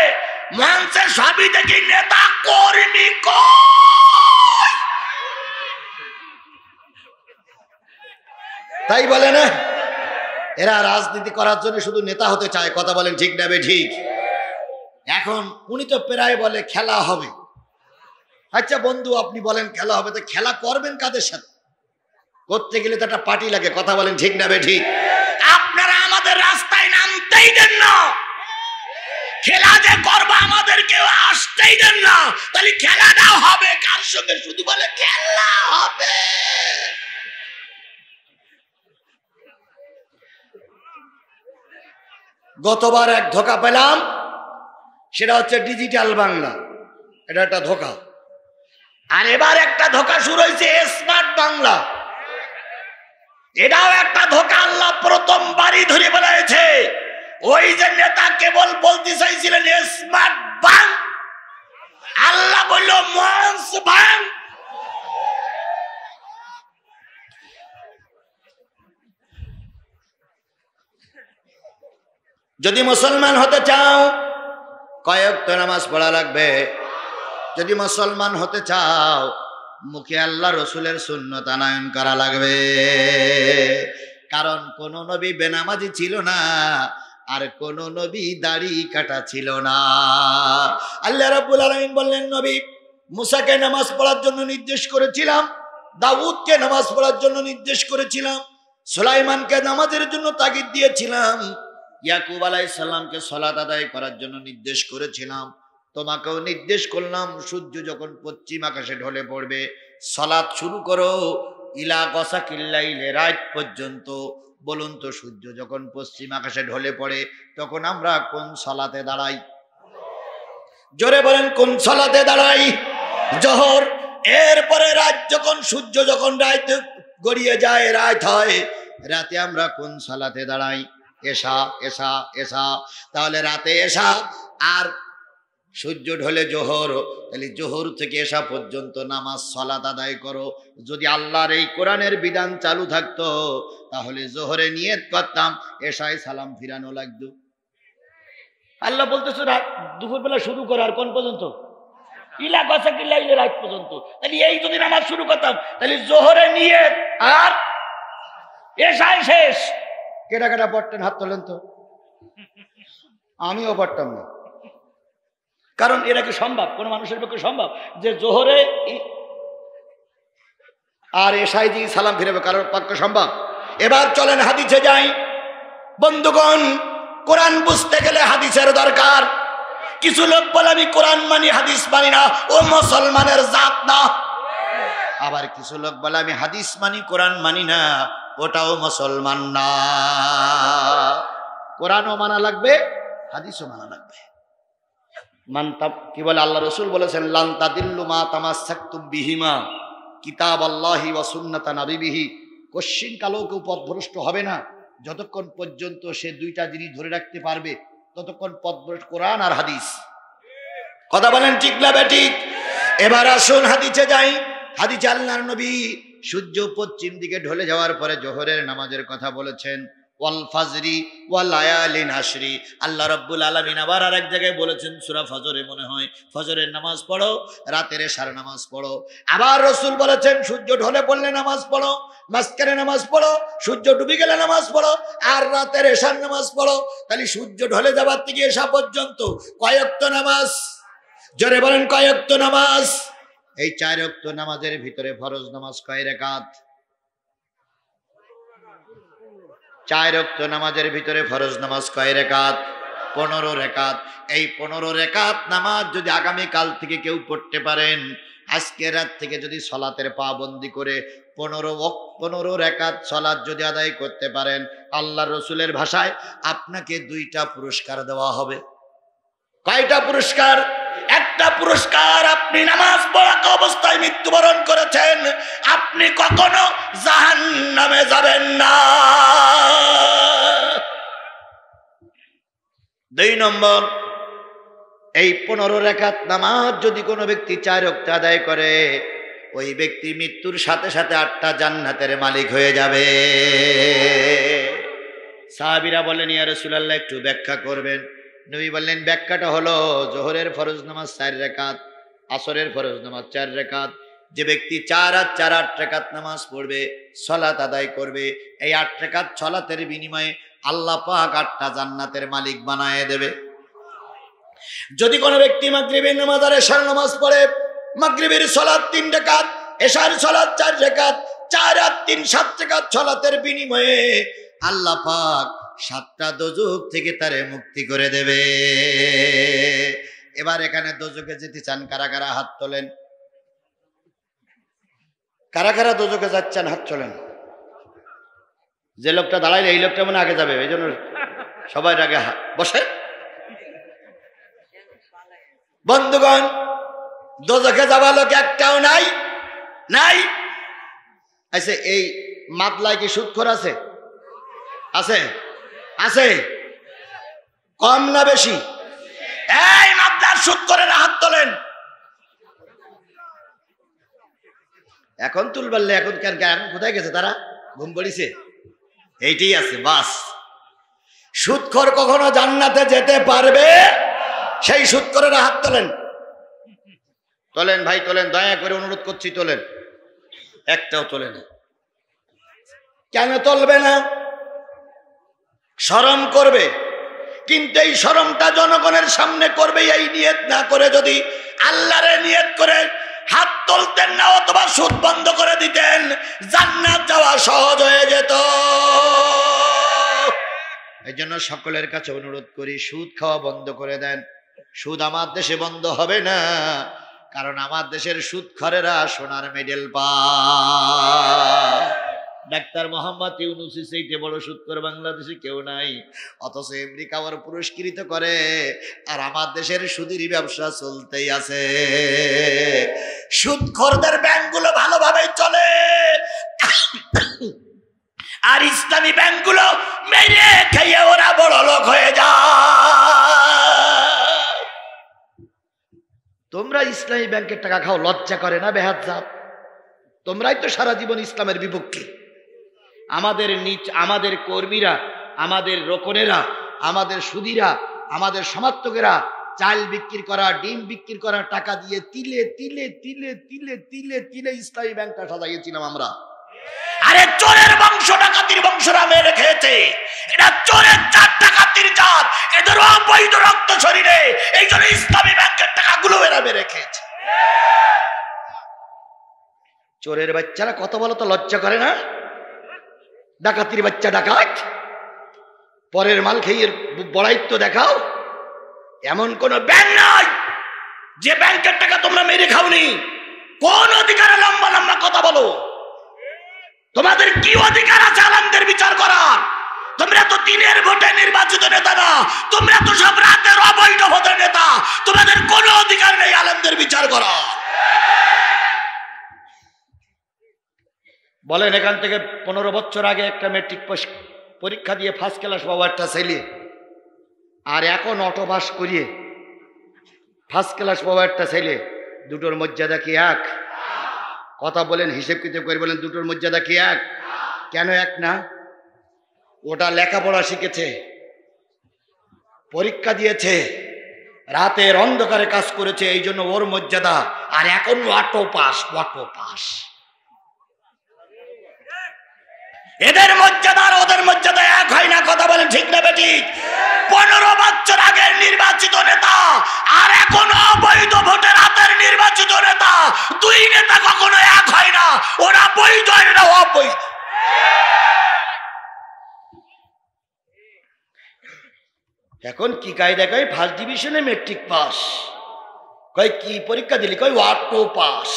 মঞ্চে সবই দেখি নেতা কর্মী কই, তাই বলে না? এরা রাজনীতি করার জন্য শুধু নেতা হতে চায়। কথা বলেন ঠিক না ঠিক? এখন উনি তো প্রায় বলে খেলা হবে। আচ্ছা বন্ধু আপনি বলেন খেলা হবে, তো খেলা করবেন কাদের সাথে? করতে গেলে তো একটা পার্টি লাগে। কথা বলেন ঠিক না ঠিক? আপনারা আমাদের রাস্তায় নামতেই দেন না, খেলা যে করবো আমাদের কেউ আসতেই দেন না, তাহলে খেলাটা হবে কার সঙ্গে? শুধু বলে খেলা হবে। গতবার এক ধোঁকা পেলাম, সেটা হচ্ছে ডিজিটাল বাংলা, এটা একটা ধোঁকা। আর এবার একটা ধোঁকা শুরু হয়েছে স্মার্ট বাংলা, এটাও একটা ধোঁকা। আল্লাহ প্রথমবারই ধরে বলেছে, ওই যে নেতা কেবল বলতে চাইছিলেন স্মার্ট বাং, আল্লাহ বলল মঞ্চ বাং। যদি মুসলমান হতে চাও কয়েক তো নামাজ পড়া লাগবে। যদি মুসলমান হতে চাও মুখে আল্লাহ রসুলের সুন্নত আনয়ন করা লাগবে। কারণ কোন নবী বেনামাজি ছিল না, আর কোন নবী দাড়ি কাটা ছিল না। আল্লাহ রাব্বুল আলামিন বললেন, নবী মুসাকে নামাজ পড়ার জন্য নির্দেশ করেছিলাম, দাউদকে নামাজ পড়ার জন্য নির্দেশ করেছিলাম, সুলাইমানকে নামাজের জন্য তাগিদ দিয়েছিলাম, ইয়াকুব আলাইহিস সালামকে সালাত আদায় করার জন্য নির্দেশ করেছিলাম, তোমাকেও নির্দেশ করলাম সূর্য যখন পশ্চিম আকাশে ঢলে পড়বে সালাত শুরু করো ইলা গাসাকিল লাইলে, রাত পর্যন্ত। বলুন তো, সূর্য যখন পশ্চিম আকাশে ঢলে পড়ে তখন আমরা কোন সালাতে দাঁড়াই? জোরে বলেন, কোন সালাতে দাঁড়াই? জোহর। এরপরে রাত যখন সূর্য যখন রাত গড়িয়ে যায়, রাত হয়, রাতে আমরা কোন সালাতে দাঁড়াই? এশা। এশা এশা। তাহলে রাতে এশা আর সূর্য ঢলে জোহর, তাহলে জোহর থেকে এশা পর্যন্ত নামাজ সালাত আদায় করো। যদি আল্লাহর এই কোরআনের বিধান চালু থাকতো তাহলে জোহরে নিয়ত করতাম, এশায় সালাম ফিরানো লাগতো। আল্লাহ বলতেছে দুপুর বেলা শুরু করো, আর কোন পর্যন্ত? ইলা গাসাকিল লাইলে, রাত পর্যন্ত। তাহলে এই যদি নামাজ শুরু করতাম তাহলে জোহরে নিয়ত আর এশায় শেষ। কেটা কেটা পড়তেন? হাত তোলেন তো। আমিও পড়তাম না, কারণ এটা কি সম্ভব? কোন মানুষের পক্ষে সম্ভব যে জোহরে আর এশায় যে সালাম ফিরাবে? কারোর পক্ষে সম্ভব? এবার চলেন হাদিসে যাই। বন্ধুগণ, কোরআন বুঝতে গেলে হাদিসের দরকার। কিছু লোক বলে আমি কোরআন মানি, হাদিস মানি না, ও মুসলমানের জাত না। আবার কিছু লোক বলে আমি হাদিস মানি, কোরআন মানি না, ওটাও মুসলমান না। কোরআনও মানা লাগবে, হাদিসও মানা লাগবে। কি বলে আল্লাহ রসুল বলেছেন, লান তাদিল্লু মা তামাসসাকতুম বিহিমা কিতাবাল্লাহি ওয়া সুন্নাতা নাবিবিহি। কশ্চিন কালেও কেউ পথভ্রষ্ট হবে না যতক্ষণ পর্যন্ত সে দুইটা জিনিস ধরে রাখতে পারবে, ততক্ষণ পথভ্রষ্ট কোরআন আর হাদিস। কথা বলেন ঠিক না বেঠিক? এবার আসুন হাদিসে যাই। হাদিসে আল্লাহর নবী সূর্য পশ্চিম দিকে ঢলে যাওয়ার পরে জোহরের নামাজের কথা বলেছেন, ওয়াল ফাজরি ওয়াল লায়ালিন আশরি। আল্লাহ রাব্বুল আলামিন আবার আরেক জায়গায় বলেছেন, সূরা ফজরে মনে হয়, ফজরের নামাজ পড়ো, রাতের এশার নামাজ পড়ো। আবার রাসূল বলেছেন, সূর্য ঢলে পড়লে নামাজ পড়ো, মাঝখানে নামাজ পড়ো, সূর্য ডুবে গেলে নামাজ পড়ো, আর রাতের এশার নামাজ পড়ো। তাহলে সূর্য ঢলে যাবার থেকে এশা পর্যন্ত কয় ওয়াক্ত নামাজ? জোরে বলেন, কয় ওয়াক্ত নামাজ? এই 4 ওয়াক্ত নামাজের ভিতরে ফরজ নামাজ কয় রাকাত? 4 ওয়াক্ত নামাজের ভিতরে ফরজ নামাজ কয় রাকাত? 15 রাকাত। এই 15 রাকাত নামাজ যদি আগামী কাল থেকে কেউ পড়তে পারেন, আজকে রাত থেকে যদি সালাতের পাবন্দি করে 15 রাকাত সালাত যদি আদায় করতে পারেন, আল্লাহর রাসূলের ভাষায় আপনাকে 2টা পুরস্কার দেওয়া হবে। কয়টা পুরস্কার? একটা পুরস্কার, আপনি নামাজ পড়া অবস্থায় মৃত্যুবরণ করেছেন, আপনি কখনো জাহান্নামে যাবেন না। 2 নম্বর, এই 15 রাকাত নামাজ যদি কোনো ব্যক্তি 4 ওয়াক্ত আদায় করে, ওই ব্যক্তি মৃত্যুর সাথে সাথে 8টা জান্নাতের মালিক হয়ে যাবে। সাহাবীরা বলেন, ইয়া রাসূলুল্লাহ একটু ব্যাখ্যা করবেন। নবী বললেন, ব্যাখ্যাটা হলো, জোহরের ফরজ নামাজ 4 রাকাত, আসরের ফরজ নামাজ 4 রাকাত। যে ব্যক্তি 4 আর 4 8 রাকাত নামাজ পড়বে, সালাত আদায় করবে, এই 8 রাকাত সালাতের বিনিময়ে আল্লাহ পাক 8টা জান্নাতের মালিক বানায় দেবে। যদি কোনো ব্যক্তি মাগরিবের নামাজ আর এশার নামাজ পড়ে, মাগরিবের সালাত 3 রাকাত, এশার সালাত 4 রাকাত, 4 আর 3 7 রাকাত সালাতের বিনিময়ে আল্লাহ পাক 7টা দোজখ থেকে তারে মুক্তি করে দেবে। এবার এখানে দোজখে যেতে চান কারা কারা? হাত তোলেন। কারা কারা দোজখে যাচ্ছেন? হাত তোলেন। যে লোকটা দাঁড়াইলে এই লোকটা মনে আগে যাবে, এই জন্য সবাই আগে বসে। বন্ধুগণ, দোজখে যাওয়া লোক একটাও নাই, নাই। আচ্ছা, এই মাদলায় কি সুদখোর আছে? আছে? আছে? কম না বেশি? এই মাদলার সুদখোরেরা হাত তোলেন। এখন তুলবারলে এখন কেন? এখন কোথায় গেছে তারা? ঘুম পড়িছে? এইটাই আছে বাস। সুদখোর কখনো জান্নাতে যেতে পারবে? সেই সুদখোরেরা হাত তোলেন। তোলেন ভাই, তোলেন, দয়া করে অনুরোধ করছি, তোলেন। একটাও তোলে না। কেন তুলবে না? শরম করবে। কিন্তু এই শরমটা জনগণের সামনে করবে, এই নিয়ত না করে যদি আল্লাহরে নিয়ত করে হাত তুলতেন না অথবা সুদ বন্ধ করে দিতেন, জান্নাত যাওয়া সহজ হয়ে যেত। এই জন্য সকলের কাছে অনুরোধ করি, সুদ খাওয়া বন্ধ করে দেন। সুদ আমার দেশে বন্ধ হবে না, কারণ আমার দেশের সুদখোরেরা সোনার মেডেল পায়। ডাক্তার মোহাম্মদ ইউনূসের চাইতে বড় সুদখোর বাংলাদেশে কেউ নাই, অথচ আমেরিকা আবার পুরস্কৃত করে, আর আমার দেশের সুদের ব্যবসা চলতেই আছে। সুদখোরদের ব্যাংকগুলো ভালোভাবেই চলে, আর ইসলামী ব্যাংকগুলো মেরে খেয়ে ওরা বড় লোক হয়ে যায়। তোমরা ইসলামী ব্যাংকের টাকা খাও, লজ্জা করে না বেহাজ্জাব? তোমরাই তো সারা জীবন ইসলামের বিপক্ষে। আমাদের কর্মীরা, আমাদের রোকনেরা, আমাদের সুদীরা, আমাদের সমর্থকেরা চাল বিক্রি করা, ডিম বিক্রি করা টাকা দিয়ে তিলে তিলে তিলে তিলে তিলে তিলে ইসলামী ব্যাংকটা সাজাইয়েছিলাম আমরা। আরে চোরের বংশ ডাকাতির বংশরা মেরে খেয়েছে, এটা চোরের জাত, ডাকাতির জাত, এদের অবৈধ রক্ত শরীরে, এই জন্য ইসলামী ব্যাংকের টাকাগুলো এরা মেরে খেয়েছে। চোরের বাচ্চারা কত বলো তো, লজ্জা করে না? ডাকাতির বাচ্চা ডাকাত, পরের মাল খেয়ে বড়াইত্ব দেখাও। এমন কোন ব্যাংক নাই যে ব্যাংকের টাকা তোমরা মেরে খাওনি। কোন অধিকারে লম্বা লম্বা কথা বলো? তোমাদের কি অধিকার আছে আলেমদের বিচার করার? তোমরা তো দিনের ভোটে নির্বাচিত নেতা না, তোমরা তো সব রাতের অবৈধ ভোটের নেতা। তোমাদের কোনো অধিকার নেই আলেমদের বিচার করা। বলেন, এখান থেকে 15 বছর আগে একটা মেট্রিক পরীক্ষা দিয়ে ফার্স্ট ক্লাস পাওয়া একটা ছেলে, আর এখন অটো পাস করিয়ে ফার্স্ট ক্লাস পাওয়া একটা ছেলে, দুটোর মর্যাদা কি এক? কথা বলেন, হিসেব কিতাব করে বলেন, দুটোর মর্যাদা কি এক? কেন এক না? ওটা লেখাপড়া শিখেছে, পরীক্ষা দিয়েছে, রাতের অন্ধকারে কাজ করেছে, এই জন্য ওর মর্যাদা। আর এখন অটো পাস, অটো পাস। এদের মর্যাদা আর ওদের মর্যাদা এক হয় না। কথা বলেন ঠিক না বেঠিক? 15 বছর আগের নির্বাচিত নেতা আর এখন অবৈধ ভোটের হাতের নির্বাচিত নেতা, দুই নেতা কখনো এক হয় না। ওরা বৈধ, এরা অবৈধ। এখন কি কায়দা কয় ফার্স্ট ডিভিশনে মেট্রিক পাস, কয় কি পরীক্ষা দিলি, কয় অটো পাস।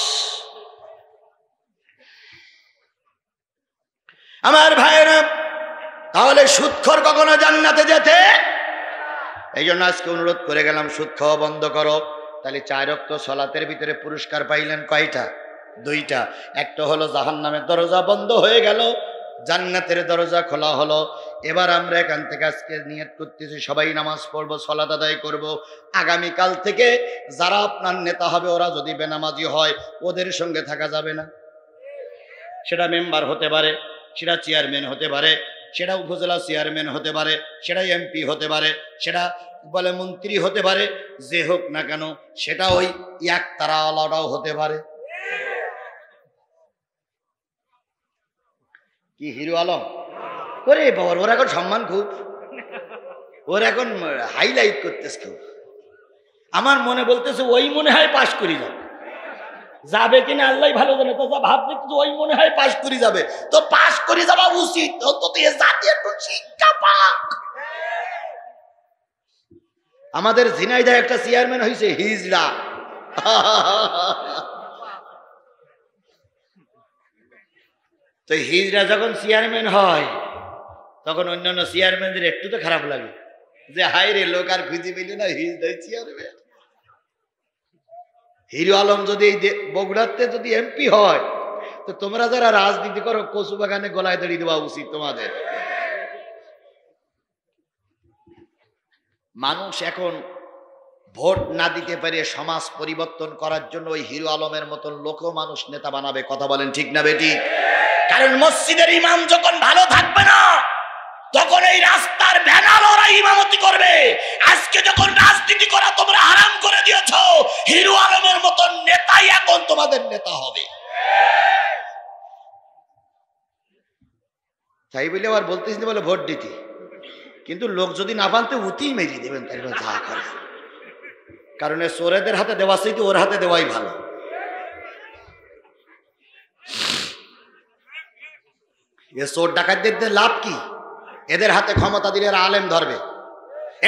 আমার ভাইয়েরা, তাহলে সুদখোর কখনো জান্নাতে যেতে? এই জন্য আজকে অনুরোধ করে গেলাম, সুদ খাওয়া বন্ধ করো। তাহলে 4 ওয়াক্ত সালাতের ভিতরে পুরস্কার পাইলেন কয়টা? 2টা। একটা হলো জাহান্নামের দরজা বন্ধ হয়ে গেল, জান্নাতের দরজা খোলা হলো। এবার আমরা এখান থেকে আজকে নিয়ত করতেছি, সবাই নামাজ পড়বো, সালাত আদায় করব। আগামীকাল থেকে যারা আপনার নেতা হবে, ওরা যদি বেনামাজি হয়, ওদের সঙ্গে থাকা যাবে না। সেটা মেম্বার হতে পারে, সেটা চেয়ারম্যান হতে পারে, সেটা উপজেলা চেয়ারম্যান হতে পারে, সেটা এমপি হতে পারে, সেটা বলে মন্ত্রী হতে পারে, যে হোক না কেন, সেটা ওই একতারা আলাদাও হতে পারে। কি হিরো আলম করে বাবার, ওর এখন সম্মান খুব, ওর এখন হাইলাইট করতেছে খুব। আমার মনে বলতেছে ওই মনে হয় পাশ করি যাবে, যাবে কিনা আল্লাহ ভালো জানে। তো যা ভাবতে ওই মনে হয় পাশ করি যাবে, তো পাশ করে যাওয়া উচিত। শিক্ষা পাক। আমাদের ঝিনাইদহ একটা চেয়ারম্যান হয়েছে হিজড়া। তো হিজড়া যখন চেয়ারম্যান হয়, তখন অন্যান্য চেয়ারম্যানদের একটু তো খারাপ লাগে যে হাই রে, লোক আর খুঁজে পেল না, হিজড়াই চেয়ারম্যান। হিরো আলম যদি এই বগুড়াতে যদি এমপি হয়, তো তোমরা যারা রাজনীতি করো, কচু বাগানে গলায় দাঁড়িয়ে দেওয়া উচিত তোমাদের। মানুষ এখন ভোট না দিতে পারে সমাজ পরিবর্তন করার জন্য ওই হিরো আলমের মতন লোক মানুষ নেতা বানাবে। কথা বলেন ঠিক না বেটি? কারণ মসজিদের ইমাম যখন ভালো থাকবে না, তখন এই রাস্তার ভ্যানাল ওরা ইমামতি করবে। আজকে যখন রাজনীতি করা তোমরা হারাম করে দিয়েছো, হিরো আলমের মতন নেতাই এখন তোমাদের নেতা হবে। তাই বলে আবার বলতেছি বলে ভোট দিতে, কিন্তু লোক যদি না পানতে উতি মেরিয়ে দেবেন, তাই যা করে। কারণ চোরেদের হাতে দেওয়া চাইতে ওর হাতে দেওয়াই ভালো। এ চোর ডাকাতদের লাভ কি? এদের হাতে ক্ষমতা দিলে আলেম ধরবে,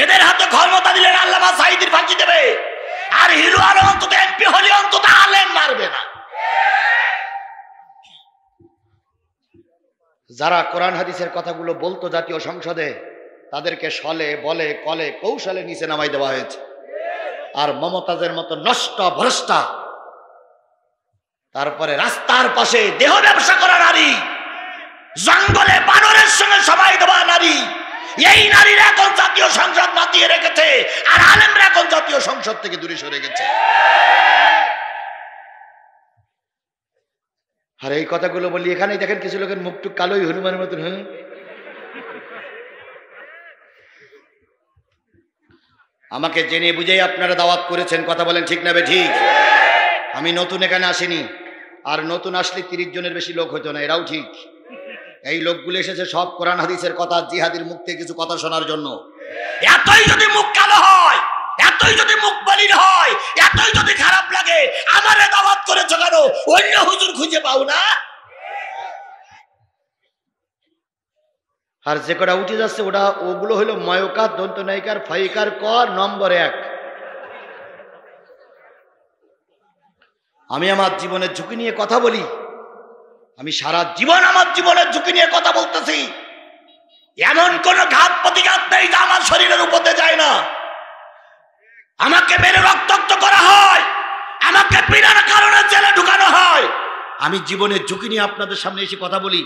এদের হাতে ক্ষমতা দিলে আল্লামা সাঈদীর ফাঁকি দেবে, আর হিরো আর অন্তত এমপি হলে অন্তত আলেম মারবে না। যারা কোরআন হাদিসের কথাগুলো বলতো জাতীয় সংসদে, তাদেরকে ছলে বলে কলে কৌশলে নিচে নামাই দেওয়া হয়েছে। আর মমতাজের মতো নষ্ট ভ্রষ্টা, তারপরে রাস্তার পাশে দেহ ব্যবসা করা নারী, জঙ্গলে বানরের সঙ্গে সবাই দেওয়া নারী, এই নারীরা এখন জাতীয় সংসদ মাতিয়ে রেখেছে, আর আলেমরা এখন জাতীয় সংসদ থেকে দূরে সরে গেছে। আর এই কথাগুলো বলি, এখানেই দেখেন কিছু লোকের মুখটুক কালোই হনুমানের মতন। হ্যাঁ, আমাকে জেনে বুঝেই আপনারা দাওয়াত করেছেন, কথা বলেন ঠিক না ঠিক? আমি নতুন এখানে আসিনি, আর নতুন আসলে 30 জনের বেশি লোক হতো না, এরাও ঠিক। এই লোকগুলো এসেছে সব কোরআন হাদিসের কথা, জিহাদির মুখ থেকে কিছু কথা শোনার জন্য। এতই যদি মুখ কালো হয়, এতই যদি মুখ মলিন হয়, এতই যদি খারাপ লাগে, আমারে দাওয়াত করেছো কেন? অন্য হুজুর খুঁজে পাও না? আর যে কটা উঠে যাচ্ছে ওগুলো হলো ময়কার দন্ত নায়িকার ফাইকার কর নম্বর 1। আমি আমার জীবনের ঝুঁকি নিয়ে কথা বলি, আমি সারা জীবন আমার জীবনের ঝুঁকি নিয়ে কথা বলতেছি। এমন কোন ঘাত প্রতিঘাত নেই যা আমার শরীরের উপরে যায় না। আমাকে মেরে রক্তাক্ত করা হয়, আমাকে বিনা কারণে জেলে ঢুকানো হয়। আমি জীবনের ঝুঁকি নিয়ে আপনাদের সামনে এসে কথা বলি,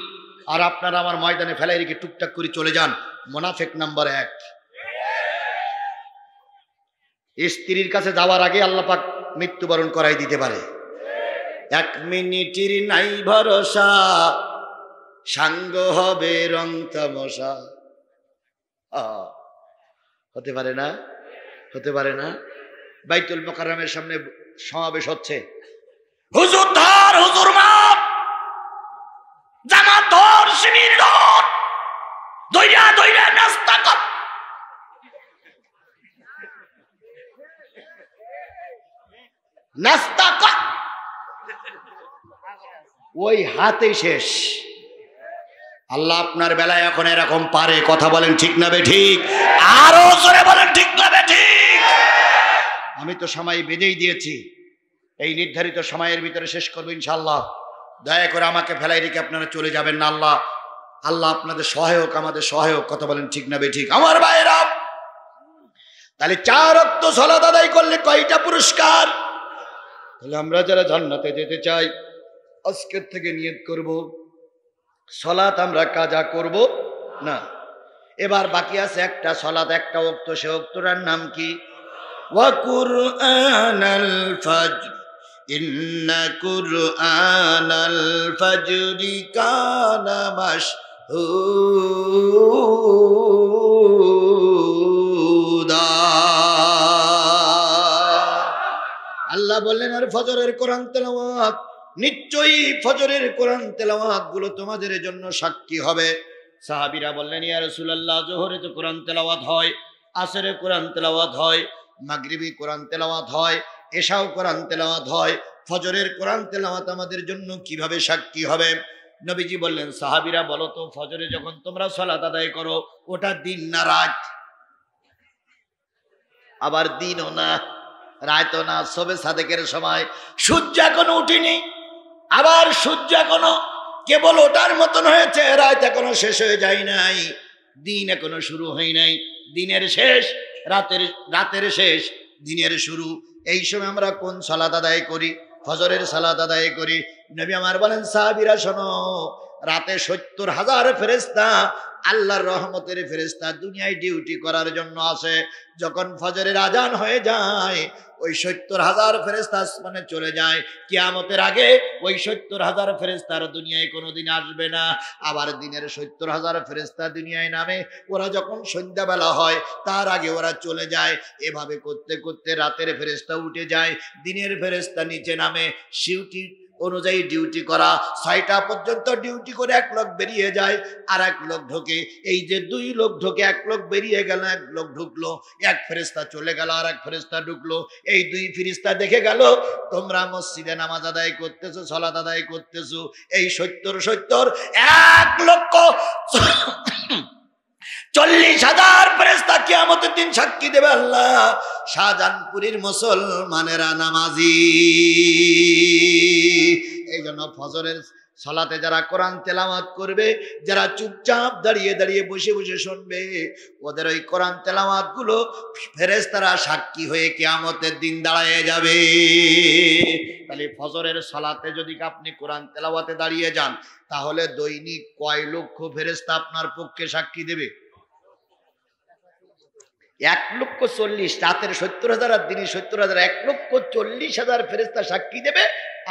আর আপনারা আমার ময়দানে ফেলাই রেখে টুকটাক করে চলে যান। মুনাফিক নাম্বার 1। স্ত্রীর কাছে যাওয়ার আগে আল্লাহ পাক মৃত্যুবরণ করাই দিতে পারে। 1 মিনিটের নাই ভরসা, সাঙ্গ হবে রং তামাশা। হতে পারে না, হতে পারে না। বাইতুল মুকাররমের সামনে সমাবেশ হচ্ছে, হুজুর ধর, হুজুর মাপ, জামাত ধর, শিবির ধর, দইরা দইরা নাস্তা কর। নাস্তা কর, ওই হাতে শেষ। আল্লাহ আপনার বেলায় এখন এরকম পারে, কথা বলেন ঠিক না ঠিক? আরো জোরে বলেন ঠিক না ঠিক? আমি তো সময় বেঁধেই দিয়েছি, এই নির্ধারিত সময়ের ভিতরে শেষ করবো ইনশাআল্লাহ। দয়া করে আমাকে ফেলাই রেখে আপনারা চলে যাবেন না। আল্লাহ আল্লাহ আপনাদের সহায়ক, আমাদের সহায়ক, কথা বলেন ঠিক না ঠিক? আমার ভাইরা, তাহলে 4 ওয়াক্ত সালাত আদায় করলে কয়টা পুরস্কার? তাহলে আমরা যারা জান্নাতে যেতে চাই আজকের থেকে নিয়ত করব, সালাত আমরা কাজা করব না। এবার বাকি আছে একটা সালাত, একটা ওয়াক্ত, সে ওয়াক্তটার নাম কি? ওয়া কুরআনাল ফাজর, ইন্না কুরআনাল ফাজরি কানা মাশহুদা। আল্লাহ বললেন, আর ফজরের কোরআন তেলাওয়াত, নিশ্চয়ই ফজরের কোরআন তেলাওয়াত গুলো তোমাদের জন্য সাক্ষী হবে। সাহাবীরা বললেন, ইয়া রাসূলুল্লাহ, যোহরে তো কোরআন তেলাওয়াত হয়, আসরে কোরআন তেলাওয়াত হয়, মাগরিবি কোরআন তেলাওয়াত হয়, এশাও কোরআন তেলাওয়াত হয়, ফজরের কোরআন তেলাওয়াত আমাদের জন্য কিভাবে সাক্ষী হবে? নবীজি বললেন, সাহাবীরা বলো তো, ফজরে যখন তোমরা সালাত আদায় করো, ওটা দিন না রাত? আবার দিনও না, রাতও না। সবে সাদেকের সময় সূর্য এখনো উঠেনি, আবার সূর্য এখনো কেবল ওটার মতন হয়েছে, রাত এখনো শেষ হয়ে যায় নাই, দিন এখনো শুরু হয় নাই। দিনের শেষ রাতের, রাতের শেষ দিনের শুরু। এই সময় আমরা কোন সালাত আদায় করি? ফজরের সালাত আদায় করি। নবী আমার বলেন, সাহাবীরা শোনো, রাতে 70,000 ফেরেশতা, আল্লাহর রহমতের ফেরেশতা দুনিয়ায় ডিউটি করার জন্য আসে। যখন ফজরের আজান হয়ে যায়, ওই 70,000 ফেরেশতা আসমানে চলে যায়। কিয়ামতের আগে ওই 70,000 ফেরেশতা আর দুনিয়ায় কোনোদিন আসবে না। আবার দিনের 70,000 ফেরেশতা দুনিয়ায় নামে, ওরা যখন সন্ধ্যাবেলা হয় তার আগে ওরা চলে যায়। এভাবে করতে করতে রাতের ফেরেশতা উঠে যায়, দিনের ফেরেশতা নিচে নামে। সিউটি অনুযায়ী ডিউটি করা। 6টা পর্যন্ত ডিউটি করে 1 লোক বেরিয়ে যায়, আর 1 লোক ঢোকে। এই যে 2 লোক ঢোকে, 1 লোক বেরিয়ে গেল, 1 লোক ঢুকলো, 1 ফেরেশতা চলে গেল, আর 1 ফেরেশতা ঢুকলো। এই 2 ফেরেশতা দেখে গেল তোমরা মসজিদে নামাজ আদায় করতেছো, সালাত আদায় করতেছো। এই 70 1,40,000 ফেরেশতা কিয়ামতের দিন সাক্ষী দেবে, আল্লাহ শাহজাহানপুরীর মুসলমানেরা নামাজি। এই জন্য ফজরের সালাতে যারা কোরআন তেলাওয়াত করবে, যারা চুপচাপ দাঁড়িয়ে দাঁড়িয়ে বসে বসে শুনবে, ওদের ওই কোরআন তেলাওয়াত গুলো ফেরেশতারা সাক্ষী হয়ে কিয়ামতের দিন দাঁড়ায় যাবে। তাহলে ফজরের সালাতে যদি আপনি কোরআন তেলাওয়াতে দাঁড়িয়ে যান, তাহলে দৈনিক কয় লক্ষ ফেরেশতা আপনার পক্ষে সাক্ষী দেবে? 1,40,000। রাতের 70,000 আর দিনে 70,000, 1,40,000 ফেরেশতা সাক্ষী দেবে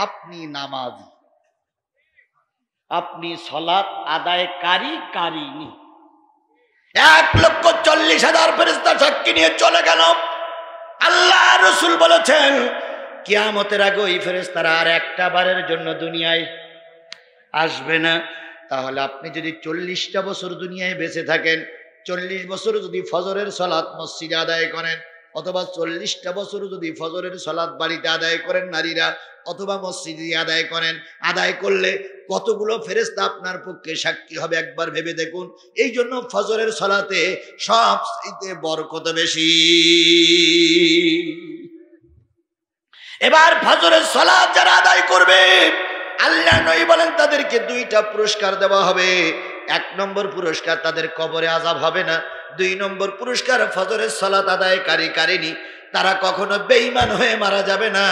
আপনি নামাজি, আপনি সালাত আদায়কারী কারিনী। 1,40,000 ফেরেশতা সাক্ষী নিয়ে চলে গেল। আল্লাহ রাসূল বলেছেন কিয়ামতের আগে ওই ফেরেশতারা আর একটা বারের জন্য দুনিয়ায় আসবে না। তাহলে আপনি যদি 40টা বছর দুনিয়ায় বেঁচে থাকেন, 40 বছর যদি ফজরের সালাত মসজিদে আদায় করেন, অথবা 40টা বছর যদি ফজরের সালাত বাড়িতে আদায় করেন নারীরা, অথবা মসজিদে আদায় করেন, আদায় করলে কতগুলো ফেরেশতা আপনার পক্ষে সাক্ষী হবে একবার ভেবে দেখুন। এই জন্য ফজরের সালাতে সবচেয়ে বরকত বেশি। এবার ফজরের সালাত যারা আদায় করবে, আল্লাহ নবী বলেন তাদেরকে 2টা পুরস্কার দেওয়া হবে। 1 নম্বর পুরস্কার, তাদের কবরে আযাব হবে না। 2 নম্বর পুরস্কার, ফজরের সালাত আদায়কারী কারিনী তারা কখনো বেঈমান হয়ে মারা যাবে না,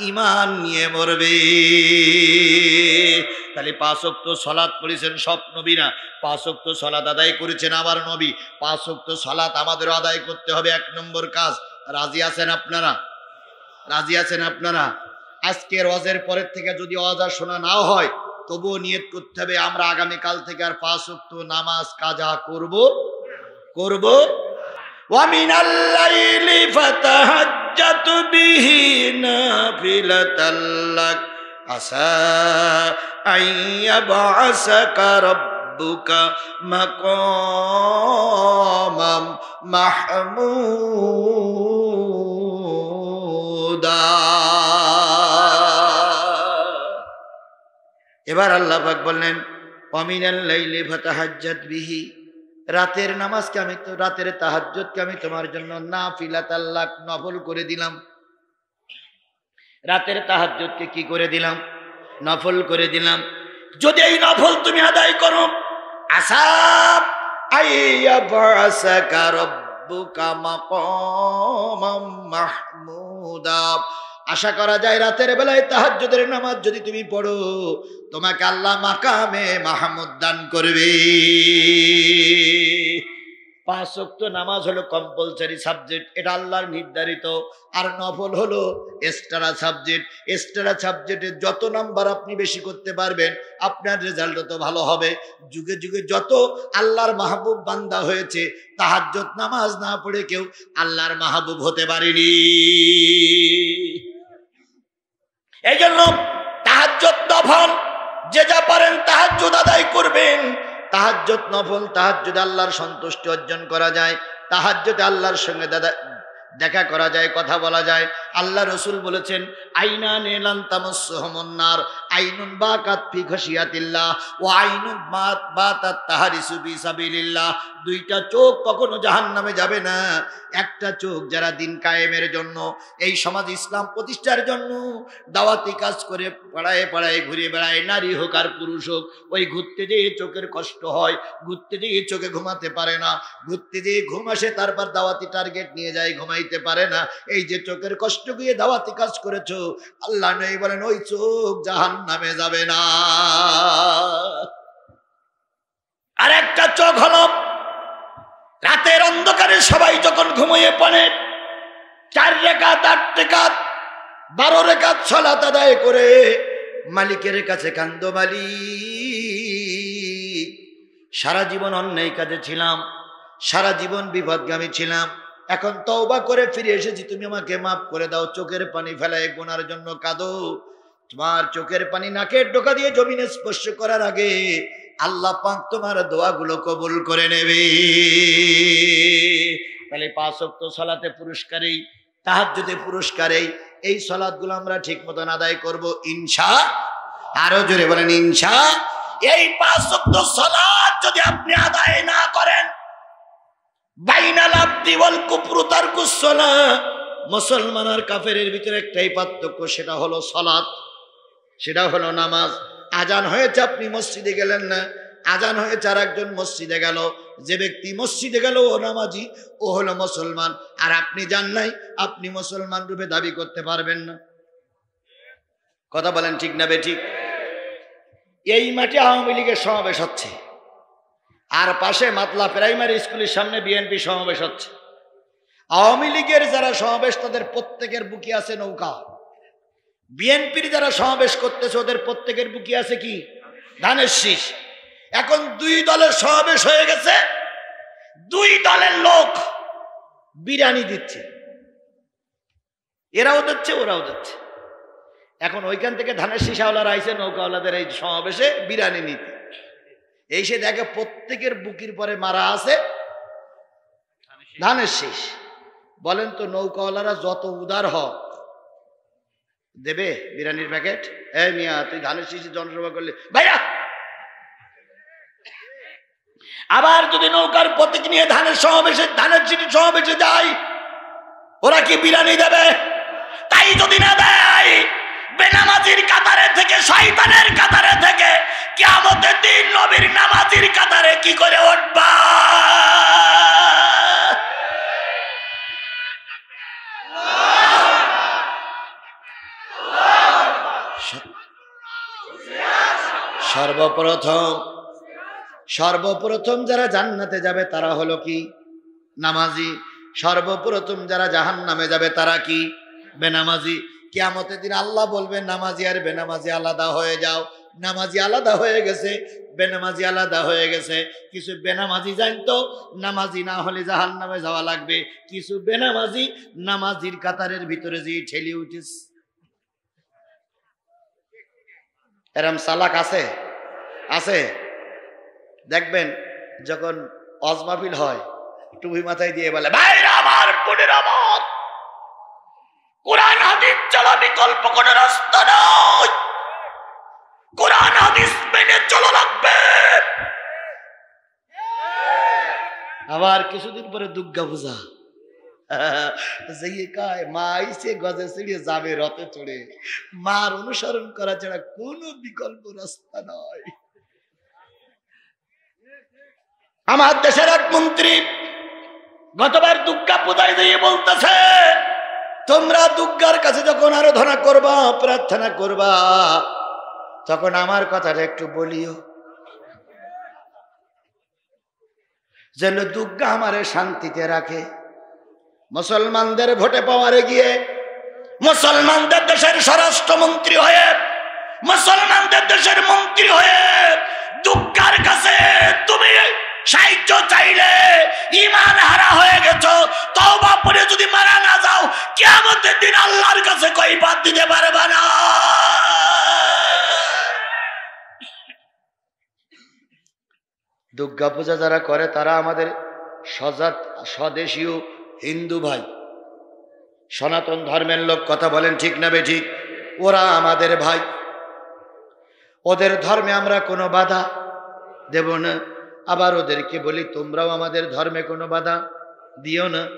ঈমান নিয়ে মরবে। তাহলে 5 ওয়াক্ত সালাত পড়েছেন সব নবীরা, 5 ওয়াক্ত সালাত আদায় করেছেন আবার নবী। 5 ওয়াক্ত সালাত আমাদেরও আদায় করতে হবে, 1 নম্বর কাজ। রাজি আছেন আপনারা? রাজি আছেন আপনারা? আজকের ওয়াজের পরের থেকে যদি ওয়াজ আর শোনা নাও হয়, তবুও নিয়ত করতে হবে আমরা আগামীকাল থেকে আর 5 ওয়াক্ত নামাজ কাজা করব। ওয়া মিনাল লাইলি ফাতাহাজ্জাত বিহি নাফিলাতাল লাক আসা আইয়াবআসাকা রাব্বুকা মাকামাম মাহমুদা। এবার আল্লাহ পাক বললেন ওয়া মিনাল লাইলি ফাতাহাজ্জাত বিহি, রাতের নামাজকে আমি তো রাতের তাহাজ্জুদকে আমি তোমার জন্য নাফিলাতাল লাক নফল করে দিলাম। রাতের তাহাজ্জুদকে কি করে দিলাম? নফল করে দিলাম। যদি এই নফল তুমি আদায় করো, আসা আইয়াবআসাকা রাব্বুকা মাকামাম মাহমুদা, আশা করা যায় রাতের বেলায় তাহাজ্জুদের নামাজ যদি তুমি পড়ো, তোমাকে আল্লাহ মাকামে মাহমুদ দান করবে। 5 ওয়াক্ত নামাজ হলো কম্পালসারি সাবজেক্ট, এটা আল্লাহর নির্ধারিত। আর নফল হলো এক্সট্রা সাবজেক্ট। এক্সট্রা সাবজেক্টে যত নাম্বার আপনি বেশি করতে পারবেন, আপনার রেজাল্ট তত ভালো হবে। যুগে যুগে যত আল্লাহর মাহবুব বান্দা হয়েছে, তাহাজ্জুদ নামাজ না পড়ে কেউ আল্লাহর মাহবুব হতে পারেনি। এই জন্য তাহাজ্জুদ নফল, যে যা পারেন তাহাজ্জুদ আদায় করবেন। তাহাজ্জুদ নফল, তাহাজ্জুদ আল্লাহর সন্তুষ্টি অর্জন করা যায়, তাহাজ্জুদে আল্লাহর সঙ্গে দেখা করা যায়, কথা বলা যায়। আল্লাহ রাসূল বলেছেন আইনানে লান তামাসসুহুমুন নার, আইনুন বাকাত ফি খাশিয়াতিল্লাহ ওয়া আইনুন বাতাত তাহরিসু ফি সাবিলিল্লাহ। 2টা চোখ কখনো জাহান্নামে যাবে না। একটা চোখ যারা দিন কায়েমের জন্য, এই সমাজ ইসলাম প্রতিষ্ঠার জন্য দাওয়াতি কাজ করে পাড়ায় পাড়ায় ঘুরে বেড়ায়, নারী হোক আর পুরুষ হোক, ওই ঘুরতে যেয়ে চোখের কষ্ট হয়, ঘুরতে যেয়ে চোখে ঘুমাতে পারে না, ঘুরতে যেয়ে ঘুম আসে, তারপর দাওয়াতি টার্গেট নিয়ে যায়, ঘুমাইতে পারে না। এই যে চোখের কষ্ট গিয়ে দাওয়াতি কাজ করেছো, আল্লাহ নবী বলেন ওই চোখ জাহান্নামে যাবে না। আর একটা চোখ হলো রাতের অন্ধকারে সবাই যখন ঘুমিয়ে পড়ে, 4 রাকাত 8 রাকাত 12 রাকাত সালাত আদায় করে মালিকের কাছে কান্দো, মালিক সারা জীবন অন্যায় কাজে ছিলাম, সারা জীবন বিপদগামী ছিলাম, এখন তওবা করে ফিরে এসেছি, তুমি আমাকে মাফ করে দাও। চোখের পানি ফেলায় গুনার জন্য কাঁদো। তোমার চোখের পানি নাকের ডোকা দিয়ে জমিনে স্পর্শ করার আগে আল্লাহ পাক তোমার দোয়াগুলো কবুল করে নেবে। তাহলে 5 ওয়াক্ত সালাতে পুরস্কারেই, তাহাজ্জুদে পুরস্কারেই এই সালাতগুলো আমরা ঠিক মতন আদায় করব ইনশাআল্লাহ। আরো জোরে বলেন ইনশাআল্লাহ। এই 5 ওয়াক্ত সালাত যদি আপনি আদায় না করেন, বাইনাল আবদি ওয়াল কুফরু তারকুস সালাত, মুসলমান আর কাফেরের ভিতরে একটাই পার্থক্য, সেটা হলো সালাত, সেটা হলো নামাজ। আজান হয়েছে, আপনি মসজিদে গেলেন না, আজান হয়েছে আর একজন মসজিদে গেল, যে ব্যক্তি মসজিদে গেল ও নামাজি, ও হলো মুসলমান। আর আপনি যান নাই, আপনি মুসলমান রূপে দাবি করতে পারবেন না। কথা বলেন ঠিক না বেঠিক? এই মাঠে আওয়ামী লীগের সমাবেশ হচ্ছে, আর পাশে মাতলা প্রাইমারি স্কুলের সামনে বিএনপি সমাবেশ হচ্ছে। আওয়ামী লীগের যারা সমাবেশ তাদের প্রত্যেকের বুকে আছে নৌকা, বিএনপির যারা সমাবেশ করতেছে ওদের প্রত্যেকের বুকে আছে কি? ধানের শীষ। এখন 2 দলের সমাবেশ হয়ে গেছে, 2 দলের লোক বিরিয়ানি দিচ্ছে, এরাও দিচ্ছে ওরাও দিচ্ছে। এখন ওইখান থেকে ধানের শীষাওয়ালারা আইছে নৌকাওয়ালাদের এই সমাবেশে বিরিয়ানি নিতে, এই সে দেখে প্রত্যেকের বুকির পরে মারা আছে ধানের শীষ। বলেন তো নৌকাওয়ালারা যত উদার হোক দেবে বিরিয়ানির প্যাকেট? এই মিয়া, তুই ধানের শীষে জনসভা করলে ভাইয়া, আবার যদি নৌকার প্রতীক নিয়ে ধানের সমাবেশে, ধানের শীষের সমাবেশে যায়, ওরা কি বিরিয়ানি দেবে? তাই যদি না দেয়, বেনামাজির কাতারে থেকে, শয়তানের কাতারে থেকে কিয়ামতের দিন নবীর নামাজির কাতারে কি করে উঠবা? সর্বপ্রথম যারা জান্নাতে যাবে তারা হলো কি? নামাজি। সর্বপ্রথম যারা জাহান্নামে যাবে তারা কি? বেনামাজি। কিয়ামতের দিন আল্লাহ বলবেন নামাজি আর বেনামাজি আলাদা হয়ে যাও। নামাজি আলাদা হয়ে গেছে, বেনামাজি আলাদা হয়ে গেছে। কিছু বেনামাজি জানতো নামাজি না হলে জাহান্নামে যাওয়া লাগবে, কিছু বেনামাজি নামাজির কাতারের ভিতরে যে ঠেলি উঠিস। এরম সালাক আছে আছে। দেখবেন যখন ওয়াজ মাহফিল হয়, টুপি মাথায় দিয়ে বলে, ভাইরা আমার, বোনেরা আমার, কোরআন হাদিস ছাড়া বিকল্প কোনো রাস্তা নয়, কোরআন হাদিস মেনে চলা লাগবে। আবার কিছুদিন পরে দুর্গা পূজা, মা আইসে গজে ছিড়িয়ে যাবে রথে চড়ে, মার অনুসরণ করা ছাড়া কোনো বিকল্প রাস্তা নয়। আমার দেশের এক মন্ত্রী গতবার দুর্গা পূজায় দিয়ে বলতেছে, তোমরা দুর্গার কাছে যখন আরাধনা করবা, প্রার্থনা করবা, তখন আমার কথাটা একটু বলিও, যেন দুর্গা আমারে শান্তিতে রাখে। মুসলমানদের ভোটে পাওয়ারে গিয়ে, মুসলমানদের দেশের স্বরাষ্ট্রমন্ত্রী হয়ে, মুসলমানদের দেশের মন্ত্রী হয়ে দুর্গার কাছে তুমি সাহায্য চাইলে ঈমান হারা হয়ে গেছো। তওবা করে যদি মারা না যাও, কিয়ামতের দিন আল্লাহর কাছে কইফাত দিতে পারবে না। দুর্গা পূজা যারা করে তারা আমাদের স্বদেশীয় হিন্দু ভাই, সনাতন ধর্মের লোক। কথা বলেন ঠিক না বেঠিক? ওরা আমাদের ভাই, ওদের ধর্মে আমরা কোনো বাধা দেব না। আবার ওদেরকে বলি তোমরাও আমাদের ধর্মে কোনো বাধা দিও না।